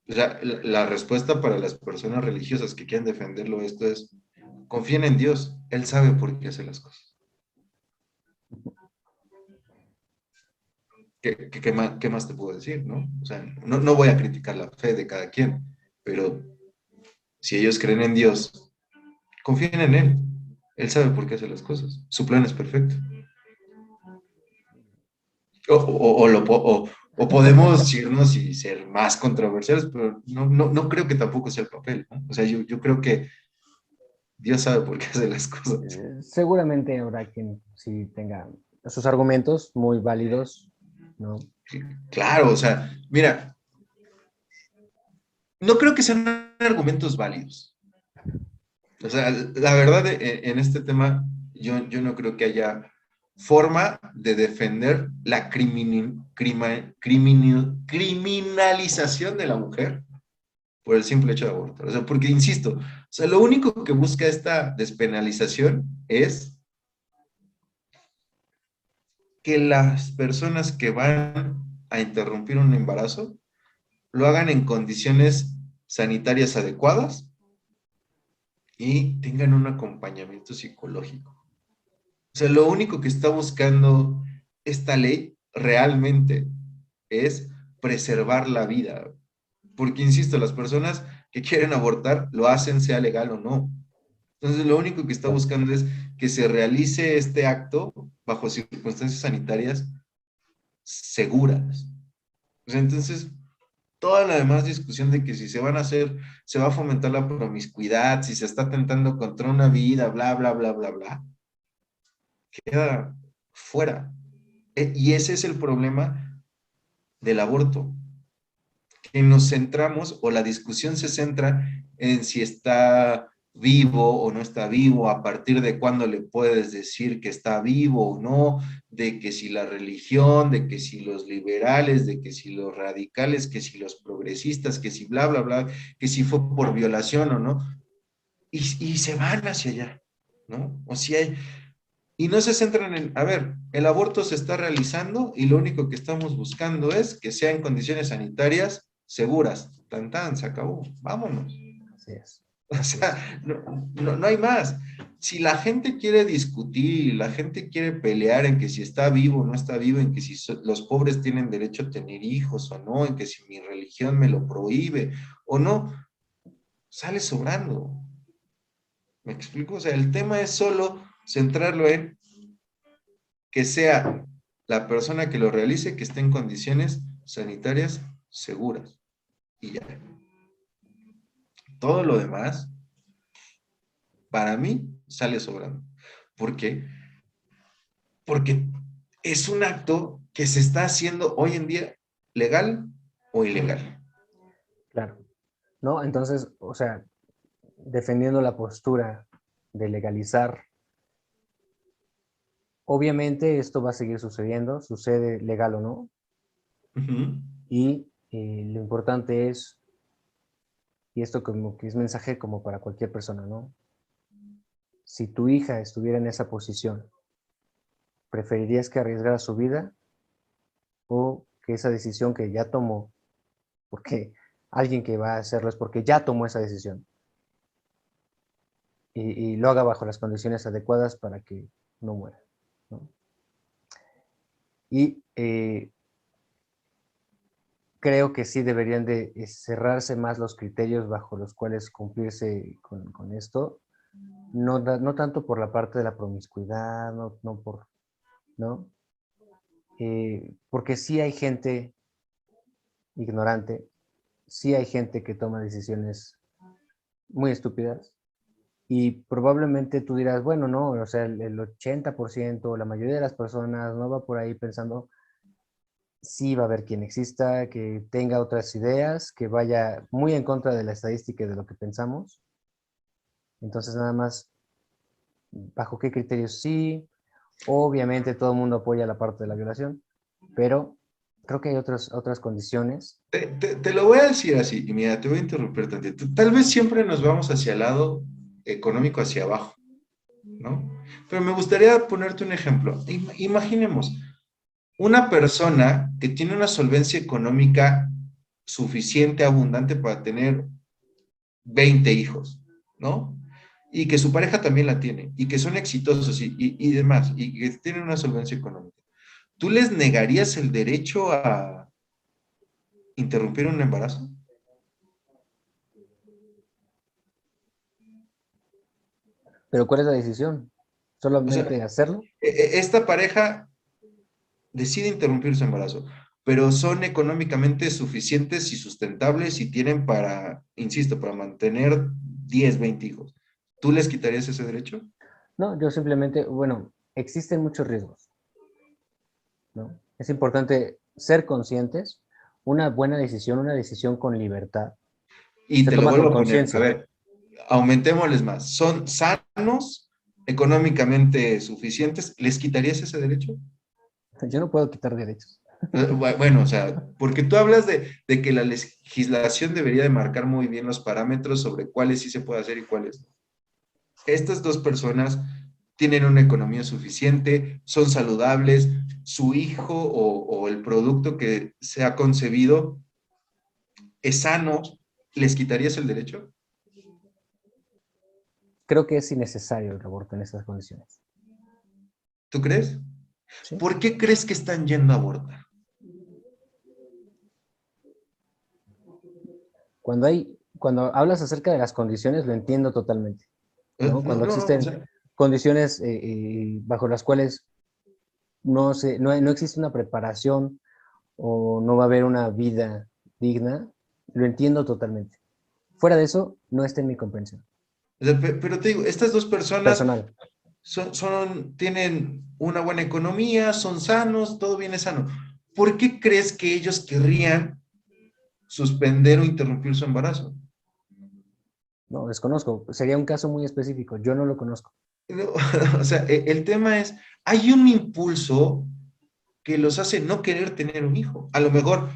o sea, la respuesta para las personas religiosas que quieren defenderlo esto es, confíen en Dios, Él sabe por qué hace las cosas. ¿Qué más te puedo decir, no? O sea, no voy a criticar la fe de cada quien, pero si ellos creen en Dios, confíen en Él. Él sabe por qué hace las cosas. Su plan es perfecto. O podemos irnos y ser más controversiales, pero no creo que tampoco sea el papel, ¿no? O sea, yo creo que Dios sabe por qué hace las cosas. Seguramente habrá quien sí tenga sus argumentos muy válidos, ¿no? Claro, o sea, mira, no creo que sean argumentos válidos. O sea, la verdad, en este tema, yo no creo que haya forma de defender la criminalización de la mujer por el simple hecho de abortar. O sea, porque, insisto, o sea, lo único que busca esta despenalización es que las personas que van a interrumpir un embarazo lo hagan en condiciones sanitarias adecuadas y tengan un acompañamiento psicológico. O sea, lo único que está buscando esta ley realmente es preservar la vida. Porque, insisto, las personas que quieren abortar lo hacen sea legal o no. Entonces, lo único que está Claro. buscando es que se realice este acto bajo circunstancias sanitarias seguras. O sea, entonces, toda la demás discusión de que si se van a hacer, se va a fomentar la promiscuidad, si se está atentando contra una vida, bla, bla, bla, bla, bla, queda fuera. Y ese es el problema del aborto, que nos centramos o la discusión se centra en si está vivo o no está vivo, a partir de cuándo le puedes decir que está vivo o no, de que si la religión, de que si los liberales, de que si los radicales, que si los progresistas, que si bla, bla, bla, que si fue por violación o no, y se van hacia allá, ¿no? O sea, y no se centran en, a ver, el aborto se está realizando y lo único que estamos buscando es que sea en condiciones sanitarias seguras. Tan, tan, se acabó. Vámonos. Así es. O Así es. sea, no hay más. Si la gente quiere discutir, la gente quiere pelear en que si está vivo o no está vivo, en que si los pobres tienen derecho a tener hijos o no, en que si mi religión me lo prohíbe o no, sale sobrando. ¿Me explico? O sea, el tema es solo centrarlo en que sea la persona que lo realice que esté en condiciones sanitarias seguras. Y ya. Todo lo demás, para mí, sale sobrando. ¿Por qué? Porque es un acto que se está haciendo hoy en día legal o ilegal. Claro. ¿No? Entonces, o sea, defendiendo la postura de legalizar, obviamente esto va a seguir sucediendo, sucede legal o no, Uh -huh. y lo importante es, y esto como que es mensaje como para cualquier persona, ¿no? Si tu hija estuviera en esa posición, ¿preferirías que arriesgara su vida o que esa decisión que ya tomó, porque alguien que va a hacerlo es porque ya tomó esa decisión y lo haga bajo las condiciones adecuadas para que no muera, ¿no? Y creo que sí deberían de cerrarse más los criterios bajo los cuales cumplirse con esto, no, no tanto por la parte de la promiscuidad, no por, ¿no? Porque sí hay gente ignorante, sí hay gente que toma decisiones muy estúpidas y probablemente tú dirás, bueno, no, o sea, el 80%, la mayoría de las personas no va por ahí pensando, sí va a haber quien exista, que tenga otras ideas, que vaya muy en contra de la estadística y de lo que pensamos. Entonces, nada más, ¿bajo qué criterios sí? Obviamente todo el mundo apoya la parte de la violación, pero creo que hay otras condiciones. Te lo voy a decir así, y mira, te voy a interrumpir tantito. Tal vez siempre nos vamos hacia el lado económico, hacia abajo, ¿no? Pero me gustaría ponerte un ejemplo. Imaginemos una persona que tiene una solvencia económica suficiente, abundante para tener 20 hijos, ¿no? Y que su pareja también la tiene, y que son exitosos y demás, y que tienen una solvencia económica. ¿Tú les negarías el derecho a interrumpir un embarazo? Pero ¿cuál es la decisión? O sea, ¿Solamente hacerlo? esta pareja decide interrumpir su embarazo, pero son económicamente suficientes y sustentables y tienen para, insisto, para mantener 10, 20 hijos. ¿Tú les quitarías ese derecho? No, yo simplemente, bueno, existen muchos riesgos, ¿no? Es importante ser conscientes. Una buena decisión, una decisión con libertad, Y se te lo toma con vuelvo a poner, a conciencia. ver, aumentémosles más. ¿Son sanos, económicamente suficientes? ¿Les quitarías ese derecho? Yo no puedo quitar derechos. Bueno, o sea, porque tú hablas de que la legislación debería de marcar muy bien los parámetros sobre cuáles sí se puede hacer y cuáles no. Estas dos personas tienen una economía suficiente, son saludables, su hijo o el producto que se ha concebido es sano, ¿les quitarías el derecho? Creo que es innecesario el aborto en esas condiciones. ¿Tú crees? ¿Sí? ¿Por qué crees que están yendo a abortar? Cuando hablas acerca de las condiciones, lo entiendo totalmente, ¿no? No, Cuando no, o existen sea, condiciones bajo las cuales no existe una preparación o no va a haber una vida digna, lo entiendo totalmente. Fuera de eso, no está en mi comprensión pero te digo, estas dos personas personal. tienen una buena economía, son sanos, todo viene sano. ¿Por qué crees que ellos querrían suspender o interrumpir su embarazo? No, desconozco. Sería un caso muy específico. Yo no lo conozco. No, o sea, el tema es, hay un impulso que los hace no querer tener un hijo. A lo mejor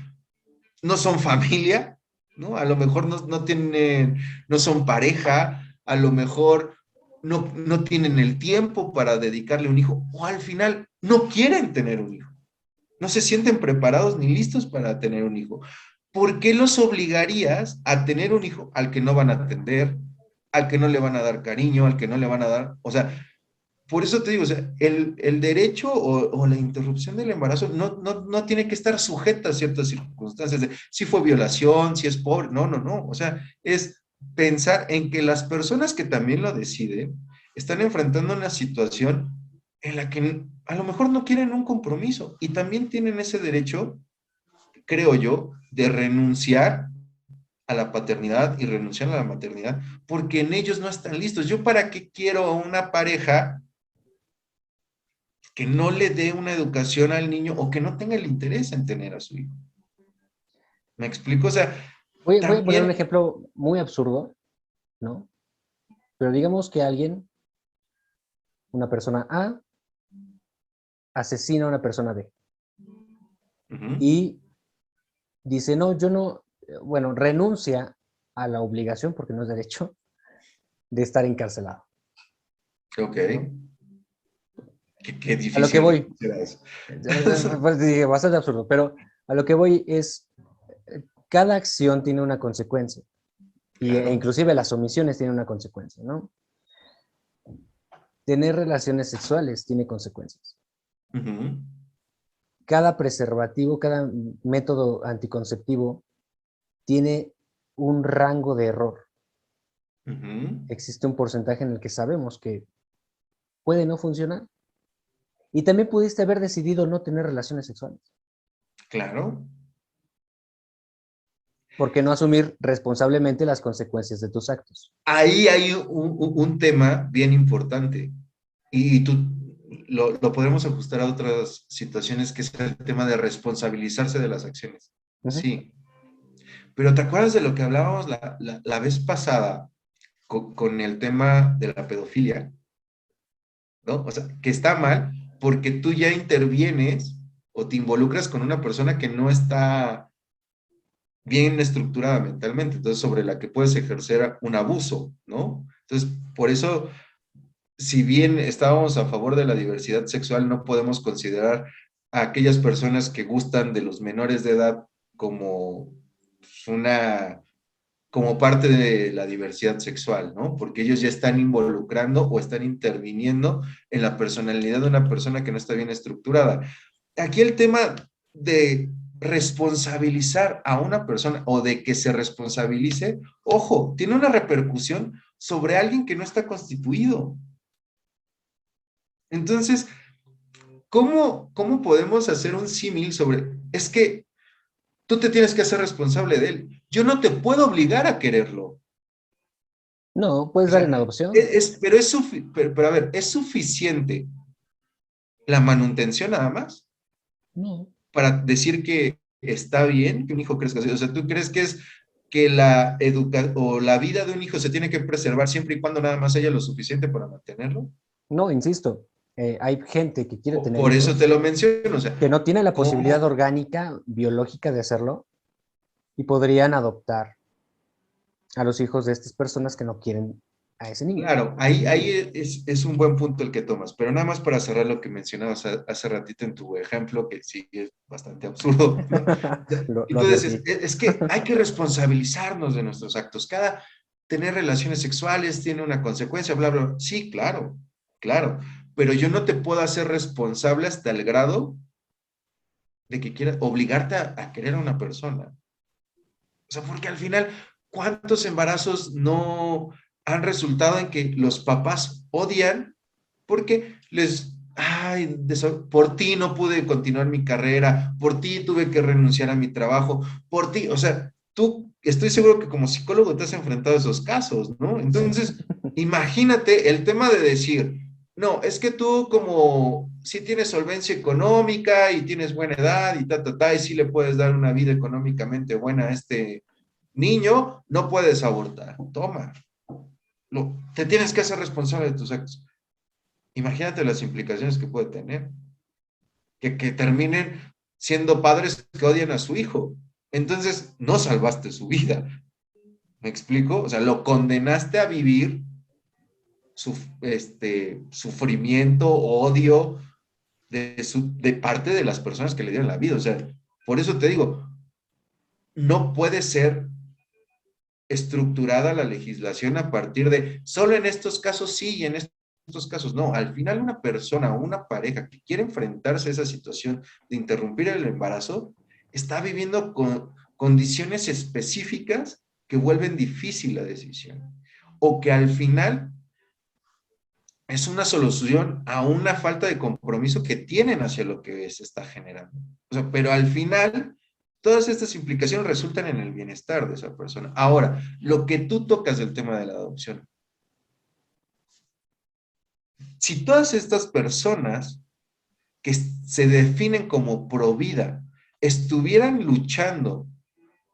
no son familia, ¿no? A lo mejor no tienen, no son pareja, a lo mejor no tienen el tiempo para dedicarle un hijo, o al final no quieren tener un hijo. No se sienten preparados ni listos para tener un hijo. ¿Por qué los obligarías a tener un hijo al que no van a atender, al que no le van a dar cariño, al que no le van a dar, o sea, por eso te digo, o sea, el derecho o la interrupción del embarazo no tiene que estar sujeta a ciertas circunstancias de si fue violación, si es pobre, no, o sea, es pensar en que las personas que también lo deciden están enfrentando una situación en la que a lo mejor no quieren un compromiso y también tienen ese derecho, creo yo, de renunciar a la paternidad y renunciar a la maternidad porque en ellos no están listos. ¿Yo para qué quiero una pareja que no le dé una educación al niño o que no tenga el interés en tener a su hijo? ¿Me explico? O sea, Voy a poner un también, ejemplo muy absurdo, ¿no? Pero digamos que alguien, una persona A, asesina a una persona B uh-huh, y dice, no, yo no, bueno, renuncia a la obligación, porque no es derecho, de estar encarcelado, ok, ¿no? qué A lo que difícil voy, será eso. pues dije, bastante absurdo, pero a lo que voy es, cada acción tiene una consecuencia, e Claro. inclusive las omisiones tienen una consecuencia, ¿no? Tener relaciones sexuales tiene consecuencias. Uh-huh, Cada preservativo, cada método anticonceptivo tiene un rango de error. uh-huh, Existe un porcentaje en el que sabemos que puede no funcionar. Y también pudiste haber decidido no tener relaciones sexuales. claro. ¿Por qué no asumir responsablemente las consecuencias de tus actos? Ahí hay un tema bien importante y tú lo podemos ajustar a otras situaciones que es el tema de responsabilizarse de las acciones. Uh -huh. Sí, pero ¿te acuerdas de lo que hablábamos la vez pasada con el tema de la pedofilia? ¿No? O sea, que está mal porque tú ya intervienes o te involucras con una persona que no está bien estructurada mentalmente, entonces sobre la que puedes ejercer un abuso, ¿no? Entonces, por eso, si bien estábamos a favor de la diversidad sexual, no podemos considerar a aquellas personas que gustan de los menores de edad como una como parte de la diversidad sexual, ¿no? Porque ellos ya están involucrando o están interviniendo en la personalidad de una persona que no está bien estructurada. Aquí el tema de responsabilizar a una persona o de que se responsabilice, ojo, tiene una repercusión sobre alguien que no está constituido. Entonces, ¿cómo podemos hacer un símil sobre, es que tú te tienes que hacer responsable de él? Yo no te puedo obligar a quererlo. No, O puedes dar en sea, adopción. pero a ver, ¿es suficiente la manutención nada más No. para decir que está bien que un hijo crezca así? O sea, ¿tú crees que es que la educa o la vida de un hijo se tiene que preservar siempre y cuando nada más haya lo suficiente para mantenerlo? No, insisto, hay gente que quiere tener Por eso te hijos lo menciono, o que sea, no tiene la posibilidad ¿cómo? orgánica, biológica de hacerlo y podrían adoptar a los hijos de estas personas que no quieren a ese niño. Claro, ahí es un buen punto el que tomas, pero nada más para cerrar lo que mencionabas hace ratito en tu ejemplo, que sí es bastante absurdo, ¿no? Y Lo tú dices, advertí. es que hay que responsabilizarnos de nuestros actos. Cada tener relaciones sexuales tiene una consecuencia, bla, bla. Sí, claro, claro, pero yo no te puedo hacer responsable hasta el grado de que quieras obligarte a querer a una persona. O sea, porque al final, ¿cuántos embarazos no han resultado en que los papás odian porque ay, por ti no pude continuar mi carrera, por ti tuve que renunciar a mi trabajo, por ti, o sea, tú, estoy seguro que como psicólogo te has enfrentado a esos casos, ¿no? Sí. Entonces, imagínate el tema de decir, no, es que tú como sí tienes solvencia económica y tienes buena edad y y sí le puedes dar una vida económicamente buena a este niño, no puedes abortar. Toma, te tienes que hacer responsable de tus actos. Imagínate las implicaciones que puede tener, que terminen siendo padres que odian a su hijo. Entonces, no salvaste su vida. ¿Me explico? O sea, lo condenaste a vivir sufrimiento, odio de parte de las personas que le dieron la vida. O sea, por eso te digo, no puede ser estructurada la legislación a partir de solo en estos casos sí y en estos casos no. Al final una persona o una pareja que quiere enfrentarse a esa situación de interrumpir el embarazo está viviendo con condiciones específicas que vuelven difícil la decisión o que al final es una solución a una falta de compromiso que tienen hacia lo que se está generando. O sea, pero al final, todas estas implicaciones resultan en el bienestar de esa persona. Ahora, lo que tú tocas del tema de la adopción, si todas estas personas que se definen como pro vida estuvieran luchando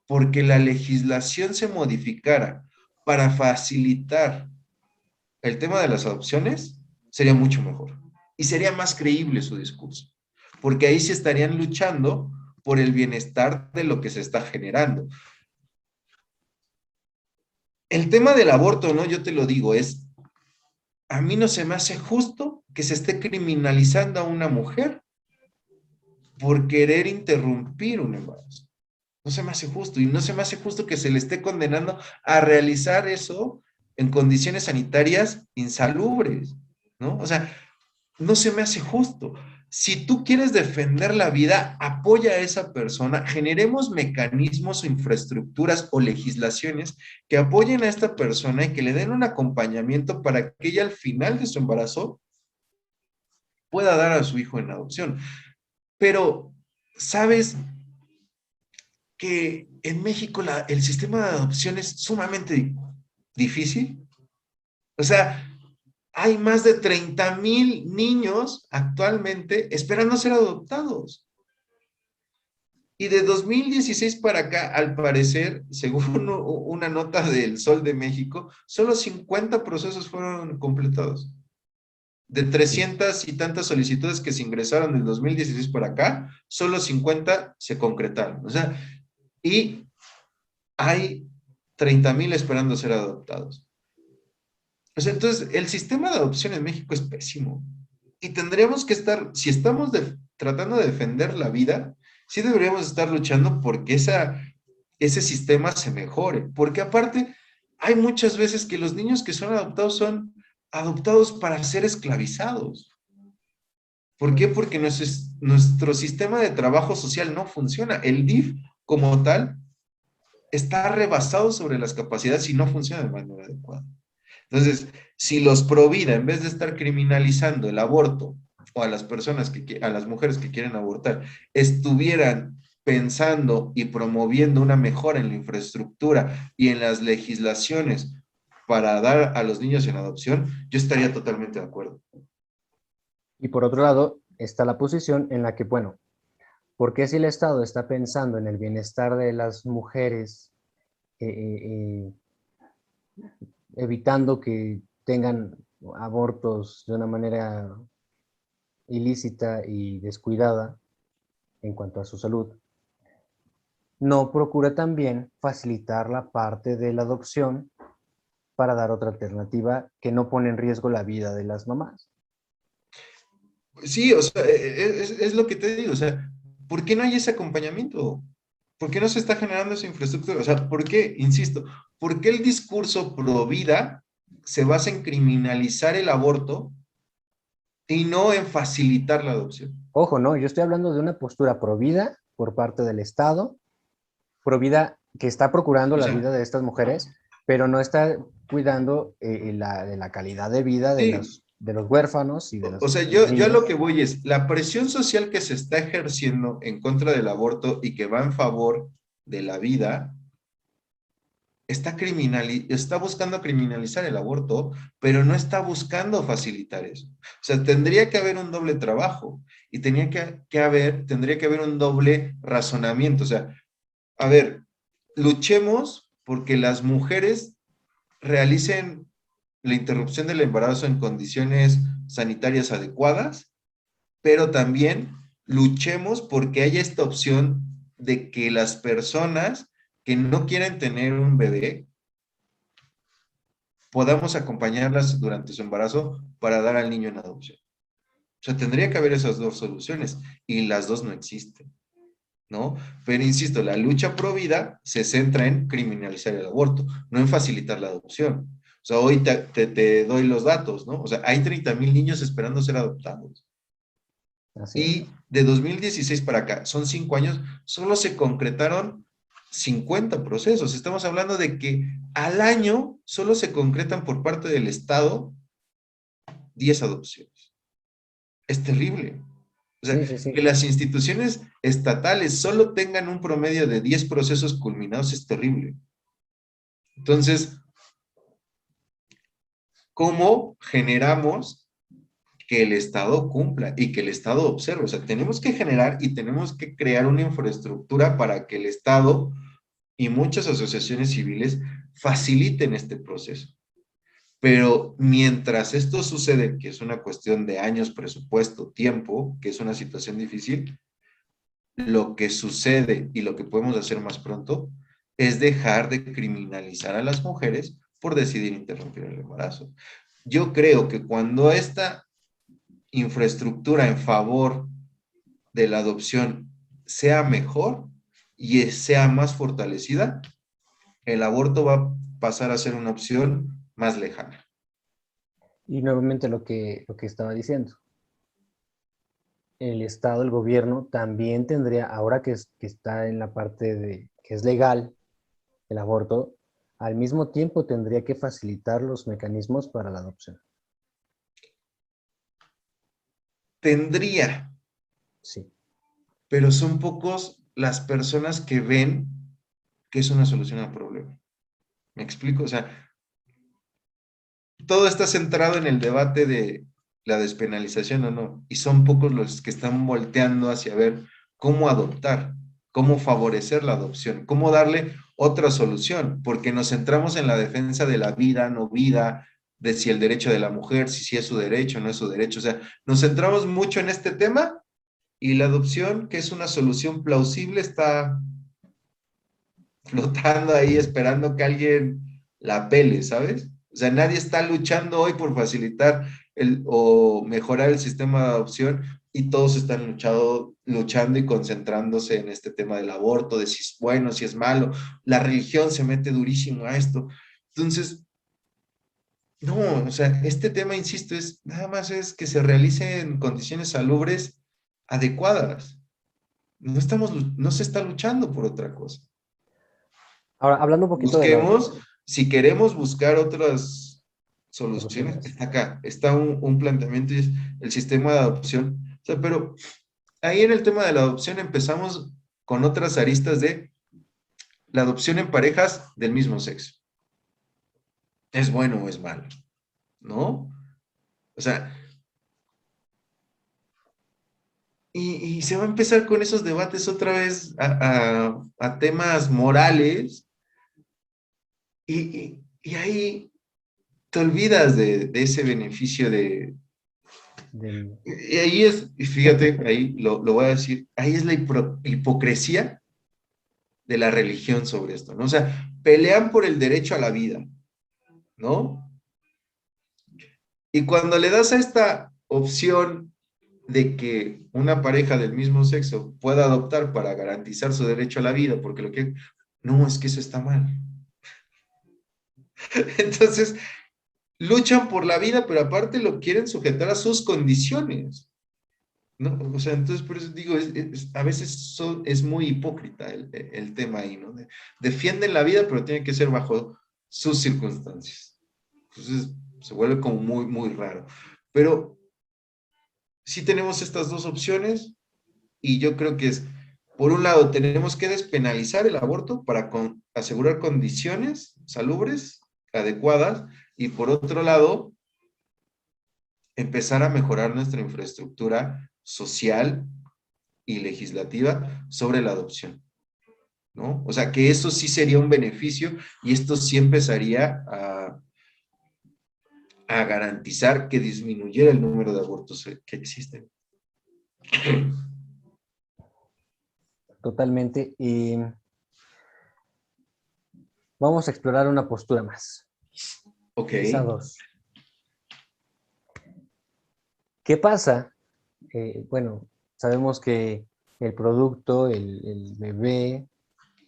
porque la legislación se modificara para facilitar el tema de las adopciones, sería mucho mejor. Y sería más creíble su discurso, porque ahí se estarían luchando por el bienestar de lo que se está generando. El tema del aborto, ¿no? Yo te lo digo, a mí no se me hace justo que se esté criminalizando a una mujer por querer interrumpir un embarazo. No se me hace justo y no se me hace justo que se le esté condenando a realizar eso en condiciones sanitarias insalubres, ¿no? O sea, no se me hace justo. Si tú quieres defender la vida, apoya a esa persona, generemos mecanismos o infraestructuras o legislaciones que apoyen a esta persona y que le den un acompañamiento para que ella al final de su embarazo pueda dar a su hijo en adopción. Pero, ¿sabes que en México el sistema de adopción es sumamente difícil? O sea, hay más de 30,000 niños actualmente esperando ser adoptados. Y de 2016 para acá, al parecer, según una nota del Sol de México, solo 50 procesos fueron completados. De Sí. 300 y tantas solicitudes que se ingresaron del 2016 para acá, solo 50 se concretaron. O sea, y hay 30,000 esperando ser adoptados. O sea, entonces, el sistema de adopción en México es pésimo. Y tendríamos que estar, si estamos tratando de defender la vida, sí deberíamos estar luchando porque ese sistema se mejore. Porque aparte, hay muchas veces que los niños que son adoptados para ser esclavizados. ¿Por qué? Porque nuestro sistema de trabajo social no funciona. El DIF como tal está rebasado sobre las capacidades y no funciona de manera adecuada. Entonces, si los Provida, en vez de estar criminalizando el aborto o a las personas a las mujeres que quieren abortar, estuvieran pensando y promoviendo una mejora en la infraestructura y en las legislaciones para dar a los niños en adopción, yo estaría totalmente de acuerdo. Y por otro lado, está la posición en la que, bueno, ¿por qué si el Estado está pensando en el bienestar de las mujeres, eh, eh, evitando que tengan abortos de una manera ilícita y descuidada en cuanto a su salud, no procura también facilitar la parte de la adopción para dar otra alternativa que no pone en riesgo la vida de las mamás? Sí, o sea, es lo que te digo, o sea, ¿por qué no hay ese acompañamiento? ¿Por qué no se está generando esa infraestructura? O sea, ¿por qué, insisto, por qué el discurso pro vida se basa en criminalizar el aborto y no en facilitar la adopción? Ojo, no, yo estoy hablando de una postura provida por parte del Estado, provida que está procurando O la sea, vida de estas mujeres, pero no está cuidando de la calidad de vida sí, de los huérfanos y de o los sea, yo a niños. lo que voy es, la presión social que se está ejerciendo en contra del aborto y que va en favor de la vida, está buscando criminalizar el aborto, pero no está buscando facilitar eso. O sea, tendría que haber un doble trabajo y tendría que haber un doble razonamiento. O sea, a ver, luchemos porque las mujeres realicen la interrupción del embarazo en condiciones sanitarias adecuadas, pero también luchemos porque haya esta opción de que las personas que no quieren tener un bebé podamos acompañarlas durante su embarazo para dar al niño en adopción. O sea, tendría que haber esas dos soluciones y las dos no existen, ¿no? Pero insisto, la lucha pro vida se centra en criminalizar el aborto, no en facilitar la adopción. O sea, hoy te doy los datos, ¿no? O sea, hay 30,000 niños esperando ser adoptados. Así es. Y de 2016 para acá, son 5 años, solo se concretaron 50 procesos. Estamos hablando de que al año solo se concretan por parte del Estado 10 adopciones. Es terrible. O sea, Sí, sí, que sí. las instituciones estatales solo tengan un promedio de 10 procesos culminados es terrible. Entonces, ¿cómo generamos que el Estado cumpla y que el Estado observe? O sea, tenemos que generar y tenemos que crear una infraestructura para que el Estado y muchas asociaciones civiles faciliten este proceso. Pero mientras esto sucede, que es una cuestión de años, presupuesto, tiempo, que es una situación difícil, lo que sucede y lo que podemos hacer más pronto es dejar de criminalizar a las mujeres por decidir interrumpir el embarazo. Yo creo que cuando esta infraestructura en favor de la adopción sea mejor y sea más fortalecida, el aborto va a pasar a ser una opción más lejana. Y nuevamente lo que estaba diciendo, el Estado, el gobierno también tendría, ahora que está en la parte de que es legal el aborto, al mismo tiempo tendría que facilitar los mecanismos para la adopción. Tendría, Sí. pero son pocos las personas que ven que es una solución al problema. ¿Me explico? O sea, todo está centrado en el debate de la despenalización o no, y son pocos los que están volteando hacia ver cómo adoptar, cómo favorecer la adopción, cómo darle otra solución, porque nos centramos en la defensa de la vida, no vida, de si el derecho de la mujer, si sí es su derecho o no es su derecho, o sea, nos centramos mucho en este tema y la adopción, que es una solución plausible, está flotando ahí esperando que alguien la pele, ¿sabes? O sea, nadie está luchando hoy por facilitar o mejorar el sistema de adopción y todos están luchando y concentrándose en este tema del aborto, de si es bueno, si es malo. La religión se mete durísimo a esto. Entonces, no, o sea, este tema, insisto, nada más es que se realice en condiciones salubres adecuadas. No se está luchando por otra cosa. Ahora, hablando un poquito de las Busquemos, si queremos buscar otras soluciones, soluciones. está acá, está un planteamiento y es el sistema de adopción. O sea, pero ahí en el tema de la adopción empezamos con otras aristas de la adopción en parejas del mismo sexo. ¿Es bueno o es malo? ¿No? O sea, y se va a empezar con esos debates otra vez a temas morales y ahí te olvidas de ese beneficio Del- Y ahí es, y fíjate, ahí lo voy a decir, ahí es la hipocresía de la religión sobre esto, ¿no? O sea, pelean por el derecho a la vida, ¿no? Y cuando le das a esta opción de que una pareja del mismo sexo pueda adoptar para garantizar su derecho a la vida, porque lo que... No, es que eso está mal. Entonces, luchan por la vida, pero aparte lo quieren sujetar a sus condiciones. ¿No? O sea, entonces por eso digo, a veces es muy hipócrita el tema ahí, ¿no? Defienden la vida, pero tiene que ser bajo sus circunstancias. Entonces se vuelve como muy, muy raro. Pero sí tenemos estas dos opciones y yo creo que es, por un lado, tenemos que despenalizar el aborto para asegurar condiciones salubres adecuadas y por otro lado, empezar a mejorar nuestra infraestructura social y legislativa sobre la adopción, ¿no? O sea, que eso sí sería un beneficio y esto sí empezaría a garantizar que disminuyera el número de abortos que existen. Totalmente. Y vamos a explorar una postura más. Ok. Quizá dos. ¿Qué pasa? Bueno, sabemos que el producto, el bebé,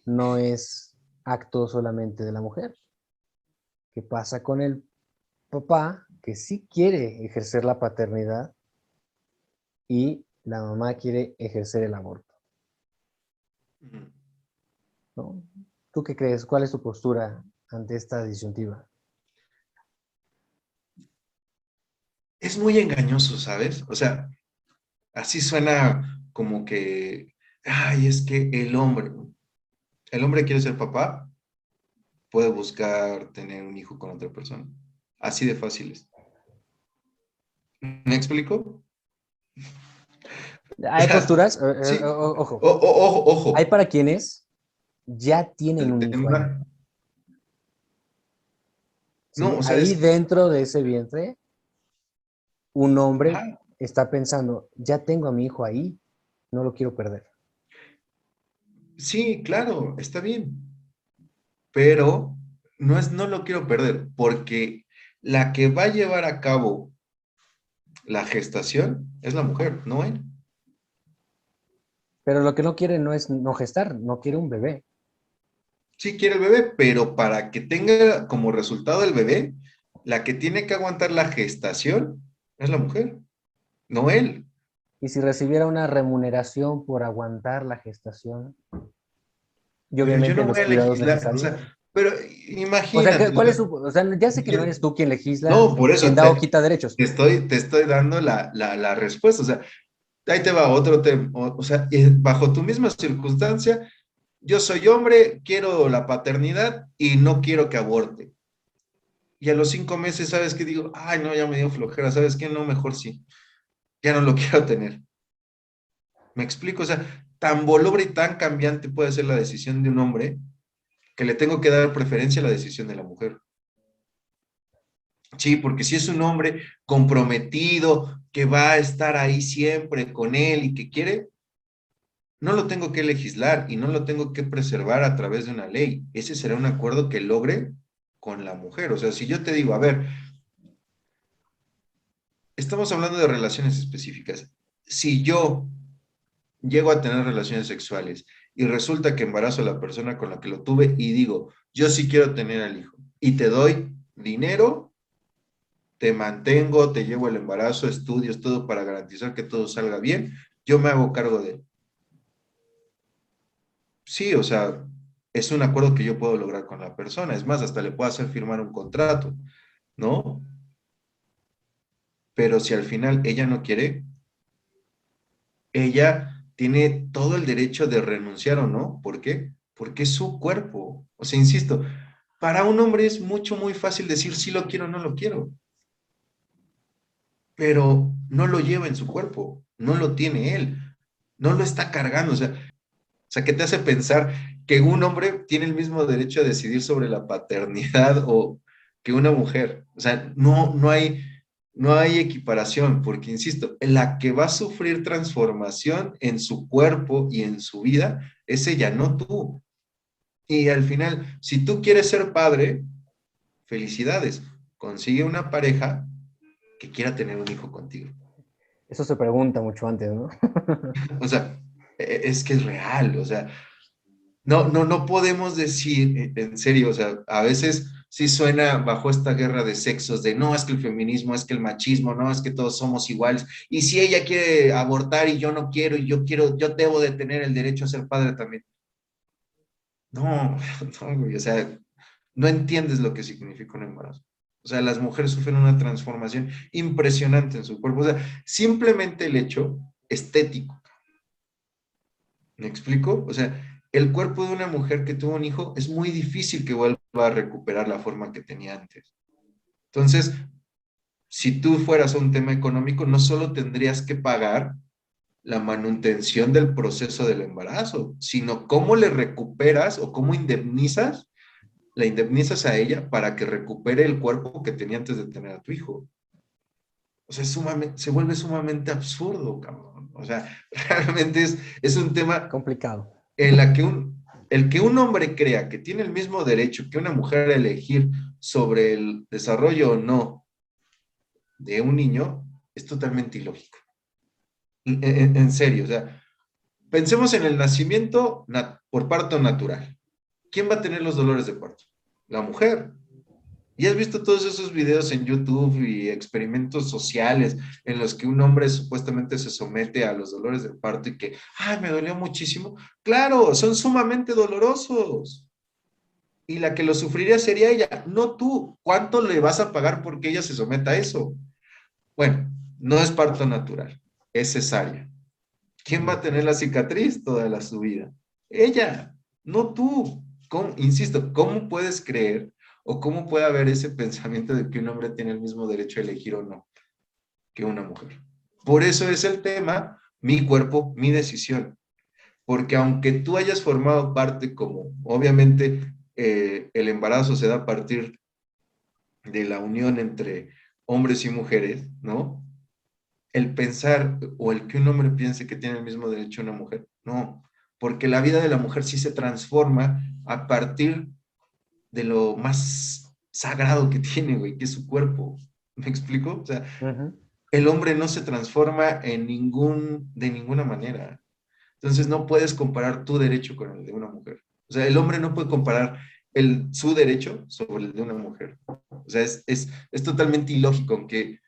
no es acto solamente de la mujer. ¿Qué pasa con el papá que sí quiere ejercer la paternidad y la mamá quiere ejercer el aborto? ¿No? ¿Tú qué crees? ¿Cuál es tu postura ante esta disyuntiva? Es muy engañoso, ¿sabes? O sea, así suena como que, ay, es que el hombre quiere ser papá, puede buscar tener un hijo con otra persona. Así de fácil es. ¿Me explico? O Hay sea, posturas, sí, ojo, ojo, hay ojo. para quienes ya tienen El un hijo ahí. tema, no, ¿Sí? o sea, Ahí es que, dentro de ese vientre, un hombre ajá, está pensando, ya tengo a mi hijo ahí, no lo quiero perder. sí, claro, está bien, pero no lo quiero perder, porque la que va a llevar a cabo la gestación es la mujer, no él. Pero lo que no quiere no es no gestar, no quiere un bebé. Sí quiere el bebé, pero para que tenga como resultado el bebé, la que tiene que aguantar la gestación es la mujer, no él. Y si recibiera una remuneración por aguantar la gestación y Pero yo obviamente no voy los a cuidados legislar, o necesarios. sea, pero O sea, imagínate, o ¿cuál sea, es su, o sea, ya sé que no eres tú quien legisla, no, por quien eso da o quita derechos, te estoy dando la respuesta. O sea, ahí te va otro tema. O sea, bajo tu misma circunstancia, yo soy hombre, quiero la paternidad y no quiero que aborte. Y a los 5 meses, ¿sabes qué digo? Ay, no, ya me dio flojera, ¿sabes qué? No, mejor sí. Ya no lo quiero tener. ¿Me explico? O sea, tan voluble y tan cambiante puede ser la decisión de un hombre que le tengo que dar preferencia a la decisión de la mujer. Sí, porque si es un hombre comprometido, que va a estar ahí siempre con él y que quiere, no lo tengo que legislar y no lo tengo que preservar a través de una ley. Ese será un acuerdo que logre con la mujer. O sea, si yo te digo, a ver, estamos hablando de relaciones específicas. Si yo llego a tener relaciones sexuales y resulta que embarazo a la persona con la que lo tuve y digo, yo sí quiero tener al hijo y te doy dinero, te mantengo, te llevo el embarazo, estudios, todo para garantizar que todo salga bien, yo me hago cargo de él. Sí, o sea, es un acuerdo que yo puedo lograr con la persona. Es más, hasta le puedo hacer firmar un contrato, ¿no? Pero si al final ella no quiere, ella tiene todo el derecho de renunciar o no. ¿Por qué? Porque es su cuerpo. O sea, insisto, Para un hombre es muy fácil decir sí lo quiero o no lo quiero, pero no lo lleva en su cuerpo, no lo tiene él, no lo está cargando. O sea, ¿qué te hace pensar que un hombre tiene el mismo derecho a decidir sobre la paternidad o que una mujer? O sea, no hay equiparación, porque insisto, la que va a sufrir transformación en su cuerpo y en su vida es ella, no tú. Y al final, si tú quieres ser padre, felicidades, consigue una pareja que quiera tener un hijo contigo. Eso se pregunta mucho antes, ¿no? O sea, es que es real, o sea, no podemos decir, en serio, o sea, a veces sí suena bajo esta guerra de sexos, de no, es que el feminismo, es que el machismo, no, es que todos somos iguales, y si ella quiere abortar y yo no quiero, y yo quiero, yo debo de tener el derecho a ser padre también. No, no, güey, o sea, no entiendes lo que significa un embarazo. O sea, las mujeres sufren una transformación impresionante en su cuerpo. O sea, simplemente el hecho estético. ¿Me explico? O sea, el cuerpo de una mujer que tuvo un hijo es muy difícil que vuelva a recuperar la forma que tenía antes. Entonces, si tú fueras a un tema económico, no solo tendrías que pagar la manutención del proceso del embarazo, sino cómo le recuperas o cómo la indemnizas a ella para que recupere el cuerpo que tenía antes de tener a tu hijo. O sea, se vuelve sumamente absurdo, cabrón. O sea, realmente es un tema Complicado. en la que el que un hombre crea que tiene el mismo derecho que una mujer a elegir sobre el desarrollo o no de un niño es totalmente ilógico. En serio, o sea, pensemos en el nacimiento por parto natural. ¿Quién va a tener los dolores de parto? La mujer. ¿Y has visto todos esos videos en YouTube y experimentos sociales en los que un hombre supuestamente se somete a los dolores del parto y que, ay, me dolió muchísimo? Claro, son sumamente dolorosos. Y la que lo sufriría sería ella, no tú. ¿Cuánto le vas a pagar porque ella se someta a eso? Bueno, no es parto natural, es cesárea. ¿Quién va a tener la cicatriz toda su vida? Ella, no tú. Insisto, ¿cómo puedes creer o cómo puede haber ese pensamiento de que un hombre tiene el mismo derecho a elegir o no que una mujer? Por eso es el tema, mi cuerpo, mi decisión. Porque aunque tú hayas formado parte como, obviamente, el embarazo se da a partir de la unión entre hombres y mujeres, ¿no? El pensar o el que un hombre piense que tiene el mismo derecho a una mujer, no, porque la vida de la mujer sí se transforma a partir de lo más sagrado que tiene, güey, que es su cuerpo. ¿Me explico? O sea, Ujú. el hombre no se transforma de ninguna manera. Entonces no puedes comparar tu derecho con el de una mujer. O sea, el hombre no puede comparar su derecho sobre el de una mujer. O sea, es totalmente ilógico, aunque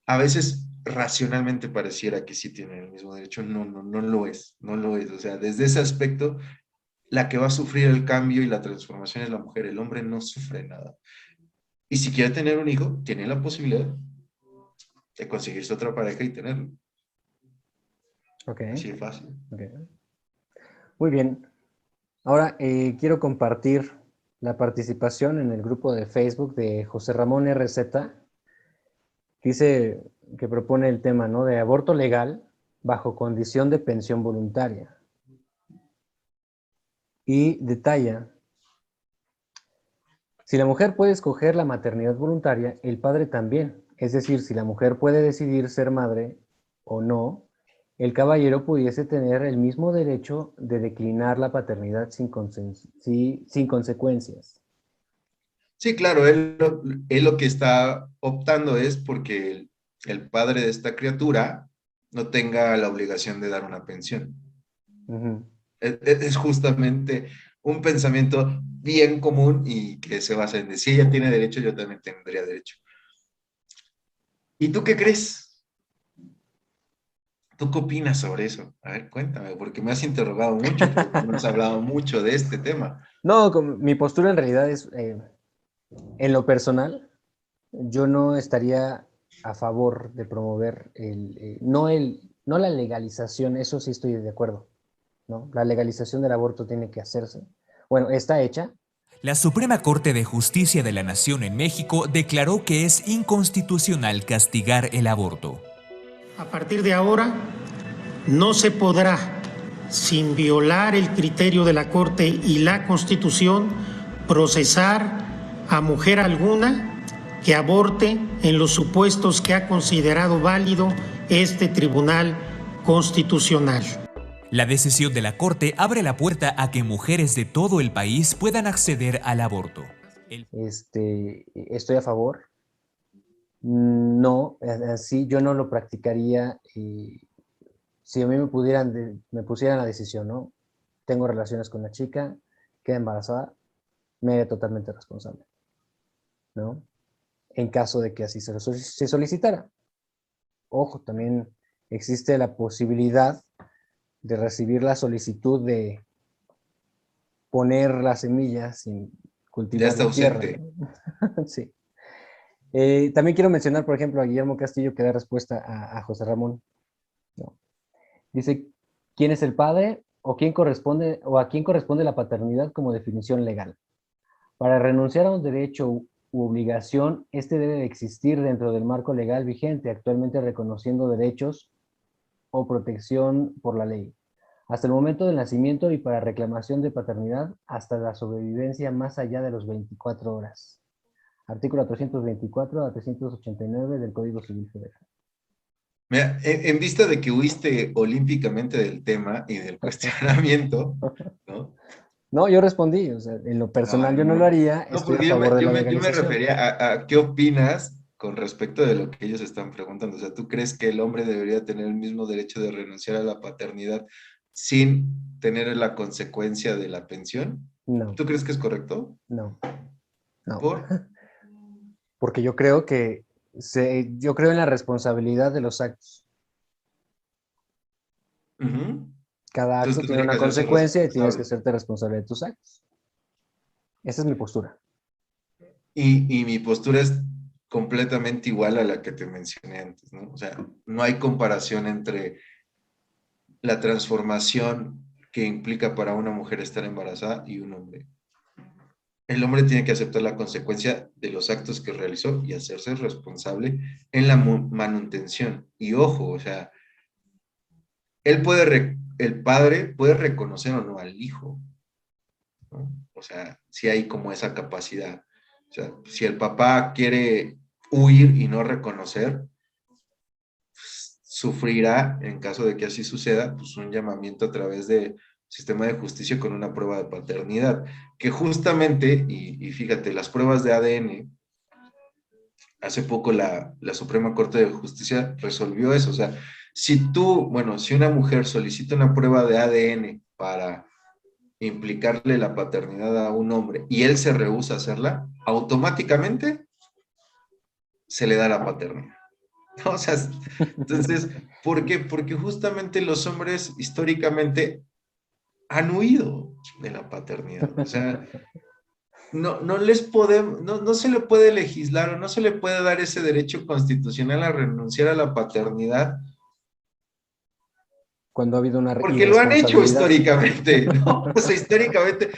a veces racionalmente pareciera que sí tienen el mismo derecho. No lo es, no lo es. O sea, desde ese aspecto, la que va a sufrir el cambio y la transformación es la mujer. El hombre no sufre nada. Y si quiere tener un hijo, tiene la posibilidad de conseguirse otra pareja y tenerlo. Ok, Así de fácil. ok. Muy bien. Ahora quiero compartir la participación en el grupo de Facebook de José Ramón RZ. Dice que propone el tema, ¿no? De aborto legal bajo condición de pensión voluntaria. Y detalla, si la mujer puede escoger la maternidad voluntaria, el padre también. Es decir, si la mujer puede decidir ser madre o no, el caballero pudiese tener el mismo derecho de declinar la paternidad sin consecuencias. Sí, claro, él lo que está optando es porque el padre de esta criatura no tenga la obligación de dar una pensión. Ujú. Es justamente un pensamiento bien común y que se basa en si ella tiene derecho, yo también tendría derecho. ¿Y tú qué crees? ¿Tú qué opinas sobre eso? A ver, cuéntame, porque me has interrogado mucho, porque no has hablado mucho de este tema. No, mi postura en realidad es, en lo personal, yo no estaría a favor de promover no la legalización, eso sí estoy de acuerdo, ¿no? La legalización del aborto tiene que hacerse. Bueno, está hecha, La Suprema Corte de Justicia de la Nación en México declaró que es inconstitucional castigar el aborto. A partir de ahora, no se podrá, sin violar el criterio de la Corte y la Constitución, procesar a mujer alguna que aborte en los supuestos que ha considerado válido este Tribunal Constitucional. La decisión de la Corte abre la puerta a que mujeres de todo el país puedan acceder al aborto. Estoy a favor. No, así yo no lo practicaría. Si a mí me pusieran la decisión, ¿no? Tengo relaciones con la chica, queda embarazada, me haría totalmente responsable, ¿no? En caso de que así se solicitara. Ojo, también existe la posibilidad de recibir la solicitud de poner las semillas sin cultivar Ya está la tierra, ausente. ¿no? Sí. También quiero mencionar, por ejemplo, a Guillermo Castillo, que da respuesta a José Ramón, ¿no? Dice, ¿quién es el padre o a quién corresponde la paternidad como definición legal? Para renunciar a un derecho u obligación, este debe de existir dentro del marco legal vigente, actualmente reconociendo derechos o protección por la ley, hasta el momento del nacimiento y para reclamación de paternidad hasta la sobrevivencia más allá de los 24 horas. Artículo 324 a 389 del Código Civil Federal. Mira, en vista de que huiste olímpicamente del tema y del cuestionamiento, ¿no? No, yo respondí, o sea, en lo personal yo no lo haría, No, estoy a porque favor de la yo me legalización. refería a qué opinas con respecto de lo que ellos están preguntando. O sea, ¿tú crees que el hombre debería tener el mismo derecho de renunciar a la paternidad sin tener la consecuencia de la pensión? No, ¿Tú crees que es correcto? no, no. ¿Por? Porque yo creo yo creo en la responsabilidad de los actos. Ujú. Cada Entonces acto tiene tendría que una hacerse consecuencia y tienes que responsable. hacerte responsable de tus actos. Esa es mi postura. Y mi postura es completamente igual a la que te mencioné antes, ¿no? O sea, no hay comparación entre la transformación que implica para una mujer estar embarazada y un hombre. El hombre tiene que aceptar la consecuencia de los actos que realizó y hacerse responsable en la manutención. Y ojo, o sea, el padre puede reconocer o no al hijo, ¿no? O sea, si hay como esa capacidad. O sea, si el papá quiere huir y no reconocer, pues, sufrirá, en caso de que así suceda, pues un llamamiento a través del sistema de justicia con una prueba de paternidad, que justamente, y fíjate, las pruebas de ADN, hace poco la Suprema Corte de Justicia resolvió eso. O sea, si una mujer solicita una prueba de ADN para implicarle la paternidad a un hombre y él se rehúsa a hacerla, automáticamente se le da la paternidad. ¿No? O sea, entonces, ¿por qué? Porque justamente los hombres históricamente han huido de la paternidad. O sea, no se le puede legislar o no se le puede dar ese derecho constitucional a renunciar a la paternidad Cuando ha habido una porque lo han hecho irresponsabilidad. históricamente, ¿no? O sea, históricamente,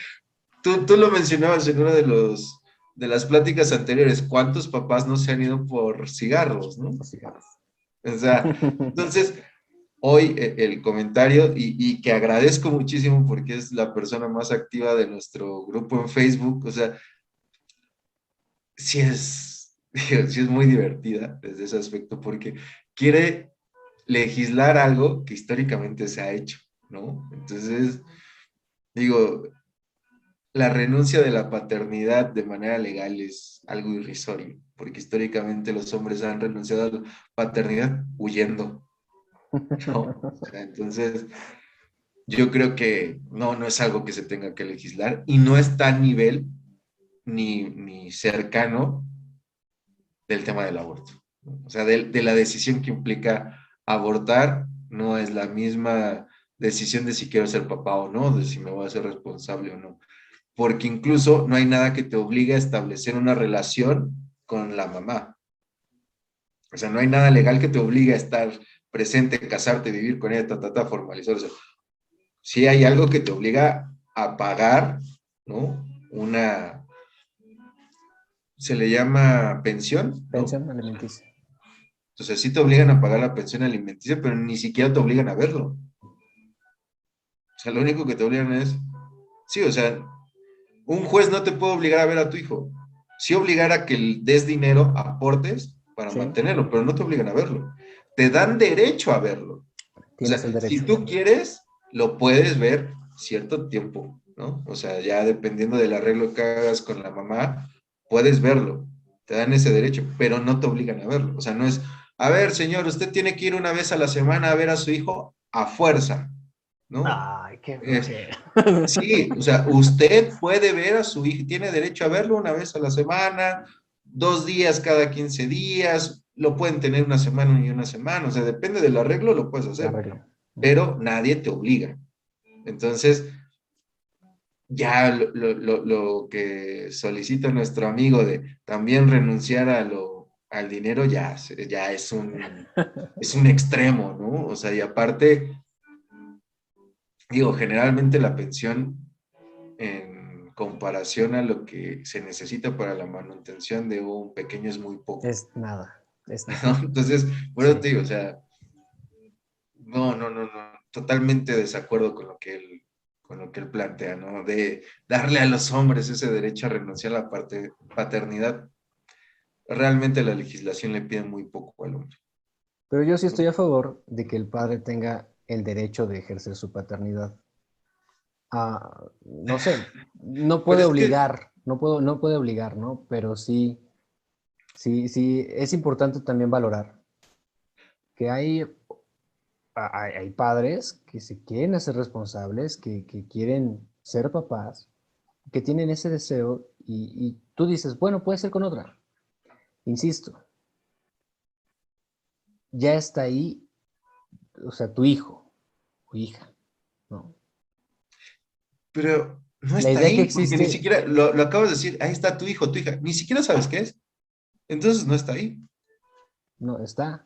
tú lo mencionabas en una de las pláticas anteriores, ¿cuántos papás no se han ido por cigarros, no? O sea, entonces, hoy el comentario, y que agradezco muchísimo porque es la persona más activa de nuestro grupo en Facebook, o sea, sí sí es muy divertida desde ese aspecto porque quiere legislar algo que históricamente se ha hecho, ¿no? Entonces, digo, la renuncia de la paternidad de manera legal es algo irrisorio, porque históricamente los hombres han renunciado a la paternidad huyendo, ¿no? O sea, entonces, yo creo que no es algo que se tenga que legislar y no está a nivel ni cercano del tema del aborto, ¿no? O sea, de la decisión que implica abortar no es la misma decisión de si quiero ser papá o no, de si me voy a ser responsable o no, porque incluso no hay nada que te obligue a establecer una relación con la mamá. O sea, no hay nada legal que te obligue a estar presente, casarte, vivir con ella, formalizar. O sea, sí hay algo que te obliga a pagar, ¿no? una, se le llama pensión, ¿no? Pensión alimenticia. Entonces sí te obligan a pagar la pensión alimenticia, pero ni siquiera te obligan a verlo. O sea, lo único que te obligan es, sí, o sea, un juez no te puede obligar a ver a tu hijo. Sí obligar a que des dinero, aportes para Sí. mantenerlo, pero no te obligan a verlo. Te dan derecho a verlo. O Tienes sea, el derecho. si tú quieres, lo puedes ver cierto tiempo, ¿no? O sea, ya dependiendo del arreglo que hagas con la mamá, puedes verlo. Te dan ese derecho, pero no te obligan a verlo. O sea, no es, a ver, señor, usted tiene que ir una vez a la semana a ver a su hijo a fuerza, ¿no? Ay, qué Es, flojera. sí, o sea, usted puede ver a su hijo, tiene derecho a verlo una vez a la semana, 2 días cada 15 días, lo pueden tener una semana y una semana, o sea, depende del arreglo, lo puedes El hacer, arreglo. pero nadie te obliga. Entonces, ya lo que solicita nuestro amigo de también renunciar al dinero ya es un extremo, ¿no? O sea, y aparte, digo, generalmente la pensión en comparación a lo que se necesita para la manutención de un pequeño es muy poco, Es nada. Es ¿no? nada. Entonces, bueno, Sí. te digo, o sea, no, totalmente desacuerdo con lo que él plantea, ¿no? De darle a los hombres ese derecho a renunciar a la paternidad. Realmente la legislación le pide muy poco al hombre. Pero yo sí estoy a favor de que el padre tenga el derecho de ejercer su paternidad. No sé, no Pero puede es que, obligar, no puede obligar, ¿no? Pero sí, es importante también valorar que hay padres que se quieren hacer responsables, que quieren ser papás, que tienen ese deseo y tú dices, bueno, puede ser con otra. Insisto, ya está ahí, o sea, tu hijo o hija, ¿no? pero no La está idea que ahí, porque ni existe, siquiera, lo acabas de decir, ahí está tu hijo, tu hija, ni siquiera sabes qué es. Entonces no está ahí. no está.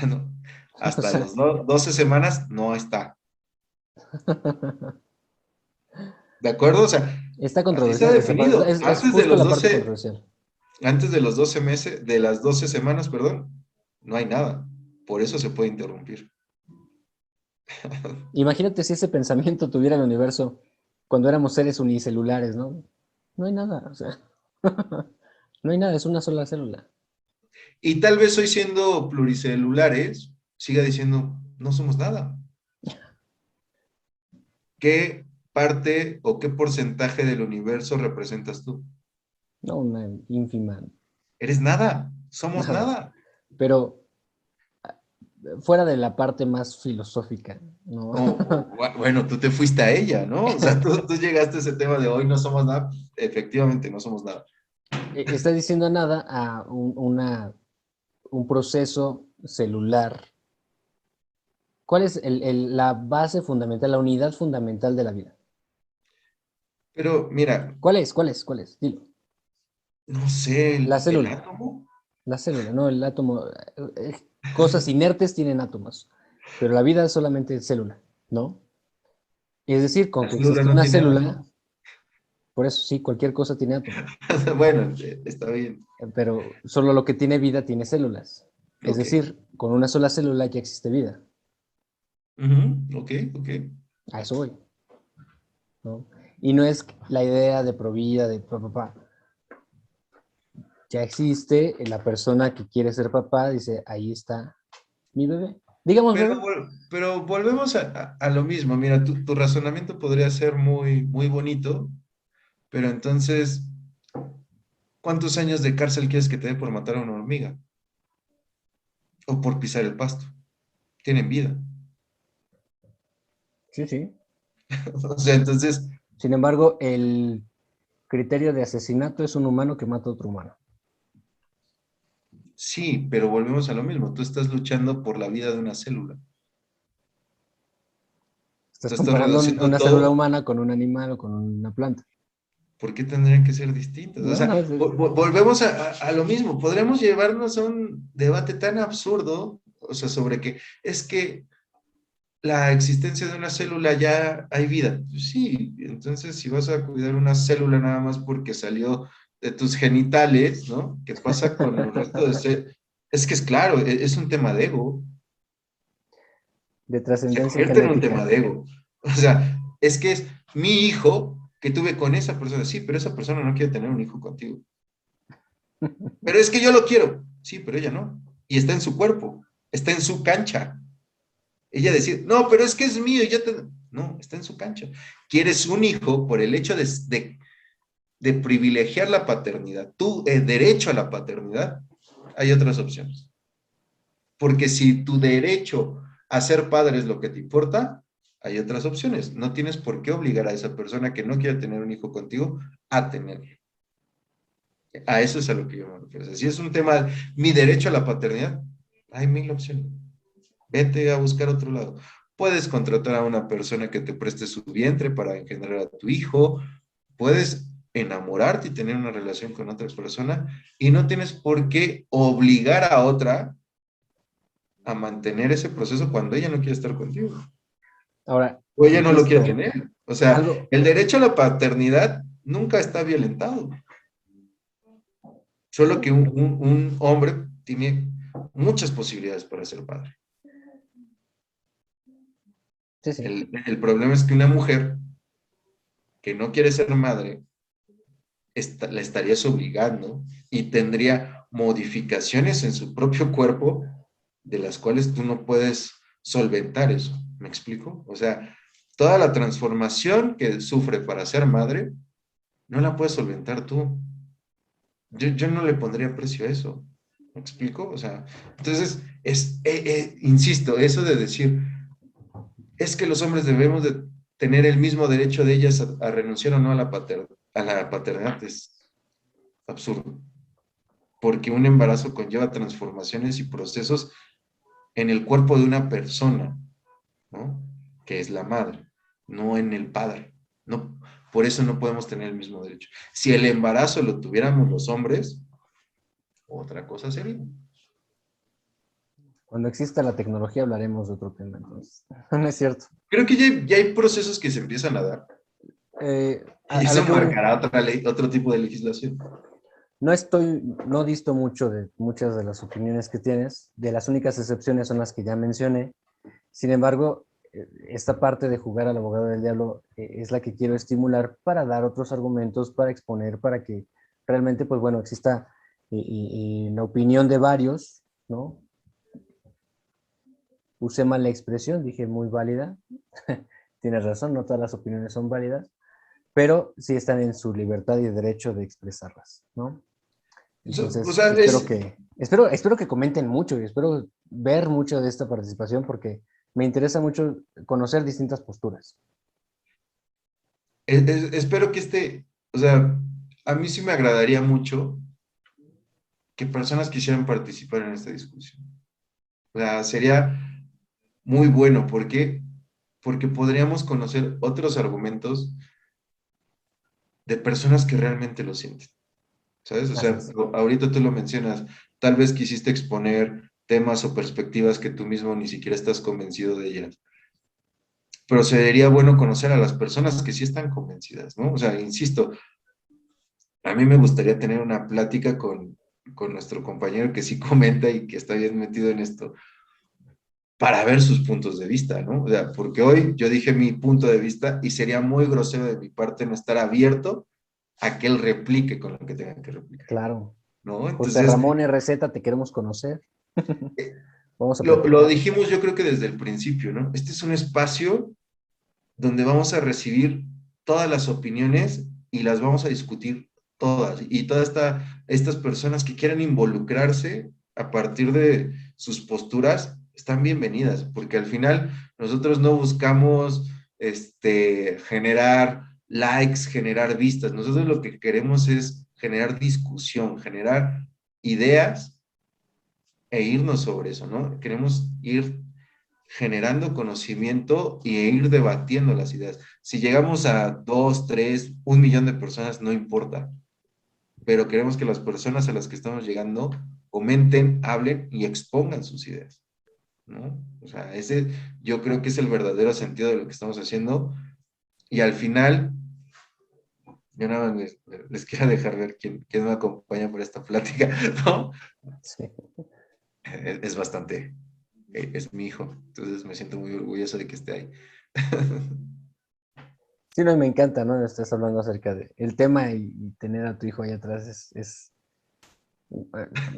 ¿No? O Hasta sea, los 12 semanas no está. ¿De acuerdo? O sea, está así está controversial esa parte. definido. Es justo la parte controversial. Antes de los 12 meses, de las 12 semanas, perdón, no hay nada. Por eso se puede interrumpir. Imagínate si ese pensamiento tuviera el universo cuando éramos seres unicelulares, ¿no? No hay nada, o sea, no hay nada, es una sola célula. Y tal vez hoy siendo pluricelulares, siga diciendo, no somos nada. ¿Qué parte o qué porcentaje del universo representas tú? No, una ínfima, Eres nada, somos nada. nada. Pero fuera de la parte más filosófica, ¿no? Bueno, tú te fuiste a ella, ¿no? O sea, tú llegaste a ese tema de hoy no somos nada. Efectivamente, no somos nada. Está diciendo nada a un proceso celular. ¿Cuál es la base fundamental, la unidad fundamental de la vida? Pero mira, ¿Cuál es? ¿Cuál es? ¿Cuál es? Dilo. no sé, La el célula. átomo. La célula, ¿no? El átomo. Cosas inertes tienen átomos, pero la vida es solamente célula, ¿no? Es decir, con La que célula existe no una tiene célula, átomos. por eso sí, cualquier cosa tiene átomos, Bueno, está bien. pero solo lo que tiene vida tiene células. Es Ok. decir, con una sola célula ya existe vida. Ujú, ok, ok. A eso voy, ¿no? Y no es la idea de provida, de papá. Ya existe la persona que quiere ser papá, dice, ahí está mi bebé. Digamos Pero, bebé. pero volvemos a lo mismo. Mira, tu razonamiento podría ser muy, muy bonito, pero entonces, ¿cuántos años de cárcel quieres que te dé por matar a una hormiga? O por pisar el pasto. Tienen vida. Sí, sí. O sea, entonces, Sin embargo, el criterio de asesinato es un humano que mata a otro humano. sí, pero volvemos a lo mismo. Tú estás luchando por la vida de una célula. Estás Tú estás comparando reduciendo una célula todo. humana con un animal o con una planta. ¿Por qué tendrían que ser distintas? O No, no, sea, volvemos a lo mismo. Podríamos llevarnos a un debate tan absurdo, o sea, sobre que es que la existencia de una célula ya hay vida. Pues sí, entonces si vas a cuidar una célula nada más porque salió de tus genitales, ¿no? ¿Qué pasa con el resto de células? Es que es claro, es un tema de ego, De se trascendencia convierte en un tema genética. de ego. O sea, es que es mi hijo que tuve con esa persona, sí, pero esa persona no quiere tener un hijo contigo. Pero es que yo lo quiero, sí, pero ella no. Y está en su cuerpo, está en su cancha. Ella decir, no, pero es que es mío, ya te... No, está en su cancha. Quieres un hijo por el hecho de privilegiar la paternidad, tu derecho a la paternidad, hay otras opciones. Porque si tu derecho a ser padre es lo que te importa, hay otras opciones. No tienes por qué obligar a esa persona que no quiere tener un hijo contigo a tenerlo. A eso es a lo que yo me refiero. O sea, si es un tema, mi derecho a la paternidad, hay mil opciones. Vete a buscar otro lado. Puedes contratar a una persona que te preste su vientre para engendrar a tu hijo. Puedes enamorarte y tener una relación con otra persona y no tienes por qué obligar a otra a mantener ese proceso cuando ella no quiere estar contigo Ahora, o ella no lo quiere insisto, tener. O sea, algo, el derecho a la paternidad nunca está violentado. Solo que un hombre tiene muchas posibilidades para ser padre. sí, sí, El problema es que una mujer que no quiere ser madre la estarías obligando y tendría modificaciones en su propio cuerpo de las cuales tú no puedes solventar eso. ¿Me explico? O sea, toda la transformación que sufre para ser madre, no la puedes solventar tú. Yo no le pondría precio a eso. ¿Me explico? O sea, entonces, insisto, eso de decir, es que los hombres debemos de tener el mismo derecho de ellas a renunciar o no a la paternidad es absurdo, porque un embarazo conlleva transformaciones y procesos en el cuerpo de una persona, ¿no? Que es la madre, no en el padre. No, por eso no podemos tener el mismo derecho. Si el embarazo lo tuviéramos los hombres, otra cosa sería. cuando exista la tecnología hablaremos de otro tema, entonces. No es cierto. Creo que ya hay procesos que se empiezan a dar. Y A eso lo que voy, marcará otra ley, otro tipo de legislación. no disto mucho de muchas de las opiniones que tienes, de las únicas excepciones son las que ya mencioné. Sin embargo, esta parte de jugar al abogado del diablo es la que quiero estimular para dar otros argumentos, para exponer, para que realmente, pues bueno, exista la opinión de varios, ¿no? Usé mal la expresión, dije muy válida. Tienes razón, no todas las opiniones son válidas, pero sí están en su libertad y derecho de expresarlas, ¿no? O Entonces, sea, espero que comenten mucho y espero ver mucho de esta participación porque me interesa mucho conocer distintas posturas. espero que o sea, a mí sí me agradaría mucho que personas quisieran participar en esta discusión. O sea, sería muy bueno. ¿Por qué? Porque podríamos conocer otros argumentos de personas que realmente lo sienten. ¿Sabes? O Así sea, es. ahorita tú lo mencionas, tal vez quisiste exponer temas o perspectivas que tú mismo ni siquiera estás convencido de ellas. Pero sería bueno conocer a las personas que sí están convencidas, ¿no? O sea, insisto, a mí me gustaría tener una plática con nuestro compañero que sí comenta y que está bien metido en esto, para ver sus puntos de vista, ¿no? O sea, porque hoy yo dije mi punto de vista y sería muy grosero de mi parte no estar abierto a que él replique con lo que tenga que replicar, Claro. ¿no? José Entonces, Ramón RZ, te queremos conocer. Vamos a lo platicar. dijimos yo creo que desde el principio, ¿no? Este es un espacio donde vamos a recibir todas las opiniones y las vamos a discutir todas. Y todas estas personas que quieran involucrarse a partir de sus posturas están bienvenidas, porque al final nosotros no buscamos generar likes, generar vistas. Nosotros lo que queremos es generar discusión, generar ideas e irnos sobre eso, ¿no? Queremos ir generando conocimiento y ir debatiendo las ideas. Si llegamos a 2, 3, 1 millón de personas, no importa, pero queremos que las personas a las que estamos llegando comenten, hablen y expongan sus ideas. ¿no? O sea, ese yo creo que es el verdadero sentido de lo que estamos haciendo. Y al final, yo nada más les quiero dejar ver quién me acompaña por esta plática, ¿no? Sí. Es bastante, es mi hijo, entonces me siento muy orgulloso de que esté ahí. Sí, no, y me encanta, ¿no? Estás hablando acerca de el tema y tener a tu hijo ahí atrás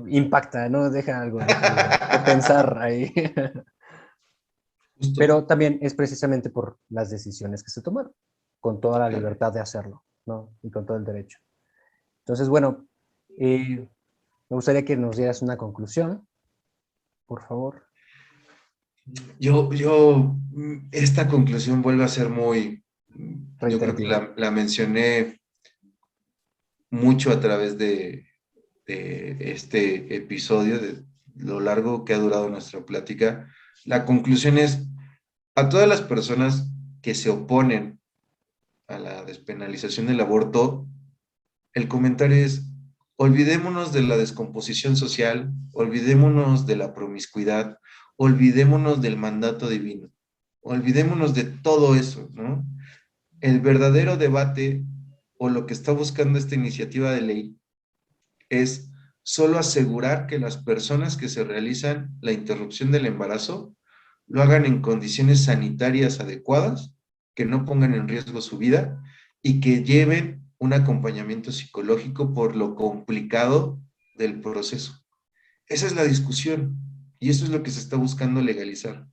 impacta, ¿no? Deja algo de pensar ahí. Justo, Pero también es precisamente por las decisiones que se tomaron, con toda la claro. libertad de hacerlo, ¿no? Y con todo el derecho. Entonces, bueno, me gustaría que nos dieras una conclusión, por favor. Esta conclusión vuelve a ser muy, yo creo que Reiterativa. la mencioné mucho a través de este episodio, de lo largo que ha durado nuestra plática. La conclusión es, a todas las personas que se oponen a la despenalización del aborto, el comentario es, olvidémonos de la descomposición social, olvidémonos de la promiscuidad, olvidémonos del mandato divino, olvidémonos de todo eso, ¿no? El verdadero debate o lo que está buscando esta iniciativa de ley es solo asegurar que las personas que se realizan la interrupción del embarazo lo hagan en condiciones sanitarias adecuadas, que no pongan en riesgo su vida y que lleven un acompañamiento psicológico por lo complicado del proceso. Esa es la discusión y eso es lo que se está buscando legalizar.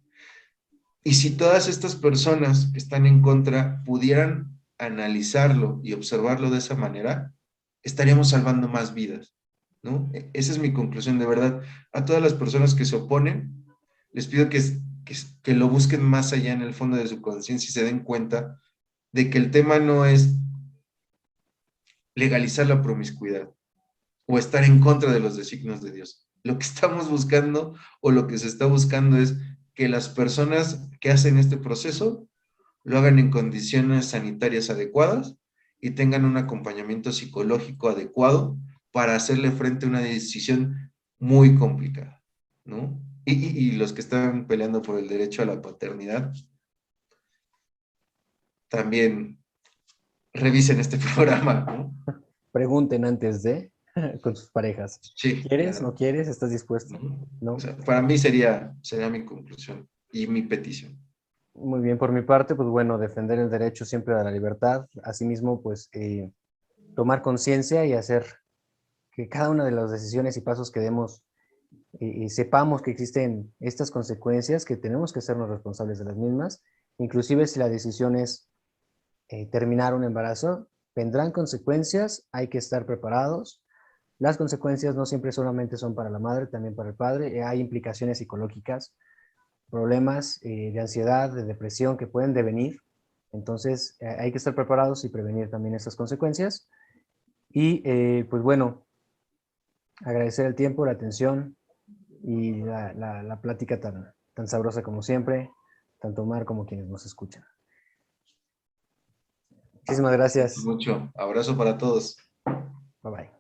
Y si todas estas personas que están en contra pudieran analizarlo y observarlo de esa manera, estaríamos salvando más vidas, ¿no? Esa es mi conclusión, de verdad. A todas las personas que se oponen, les pido que lo busquen más allá en el fondo de su conciencia y se den cuenta de que el tema no es legalizar la promiscuidad o estar en contra de los designios de Dios. Lo que estamos buscando o lo que se está buscando es que las personas que hacen este proceso lo hagan en condiciones sanitarias adecuadas y tengan un acompañamiento psicológico adecuado para hacerle frente a una decisión muy complicada, ¿no? Y los que están peleando por el derecho a la paternidad, también revisen este programa, ¿no? Pregunten antes de con sus parejas. Sí, ¿Quieres? ¿No claro. quieres? ¿Estás dispuesto? ¿No? O ¿No? sea, para mí sería mi conclusión y mi petición. Muy bien, por mi parte, pues bueno, defender el derecho siempre a la libertad. Asimismo, pues tomar conciencia y hacer que cada una de las decisiones y pasos que demos sepamos que existen estas consecuencias, que tenemos que sernos responsables de las mismas. Inclusive si la decisión es terminar un embarazo, vendrán consecuencias, hay que estar preparados. Las consecuencias no siempre solamente son para la madre, también para el padre. Hay implicaciones psicológicas, problemas de ansiedad, de depresión que pueden devenir. Entonces hay que estar preparados y prevenir también esas consecuencias. Y pues bueno, agradecer el tiempo, la atención y la plática tan sabrosa como siempre, tanto Omar como quienes nos escuchan. Muchísimas gracias. Mucho. Abrazo para todos. Bye bye.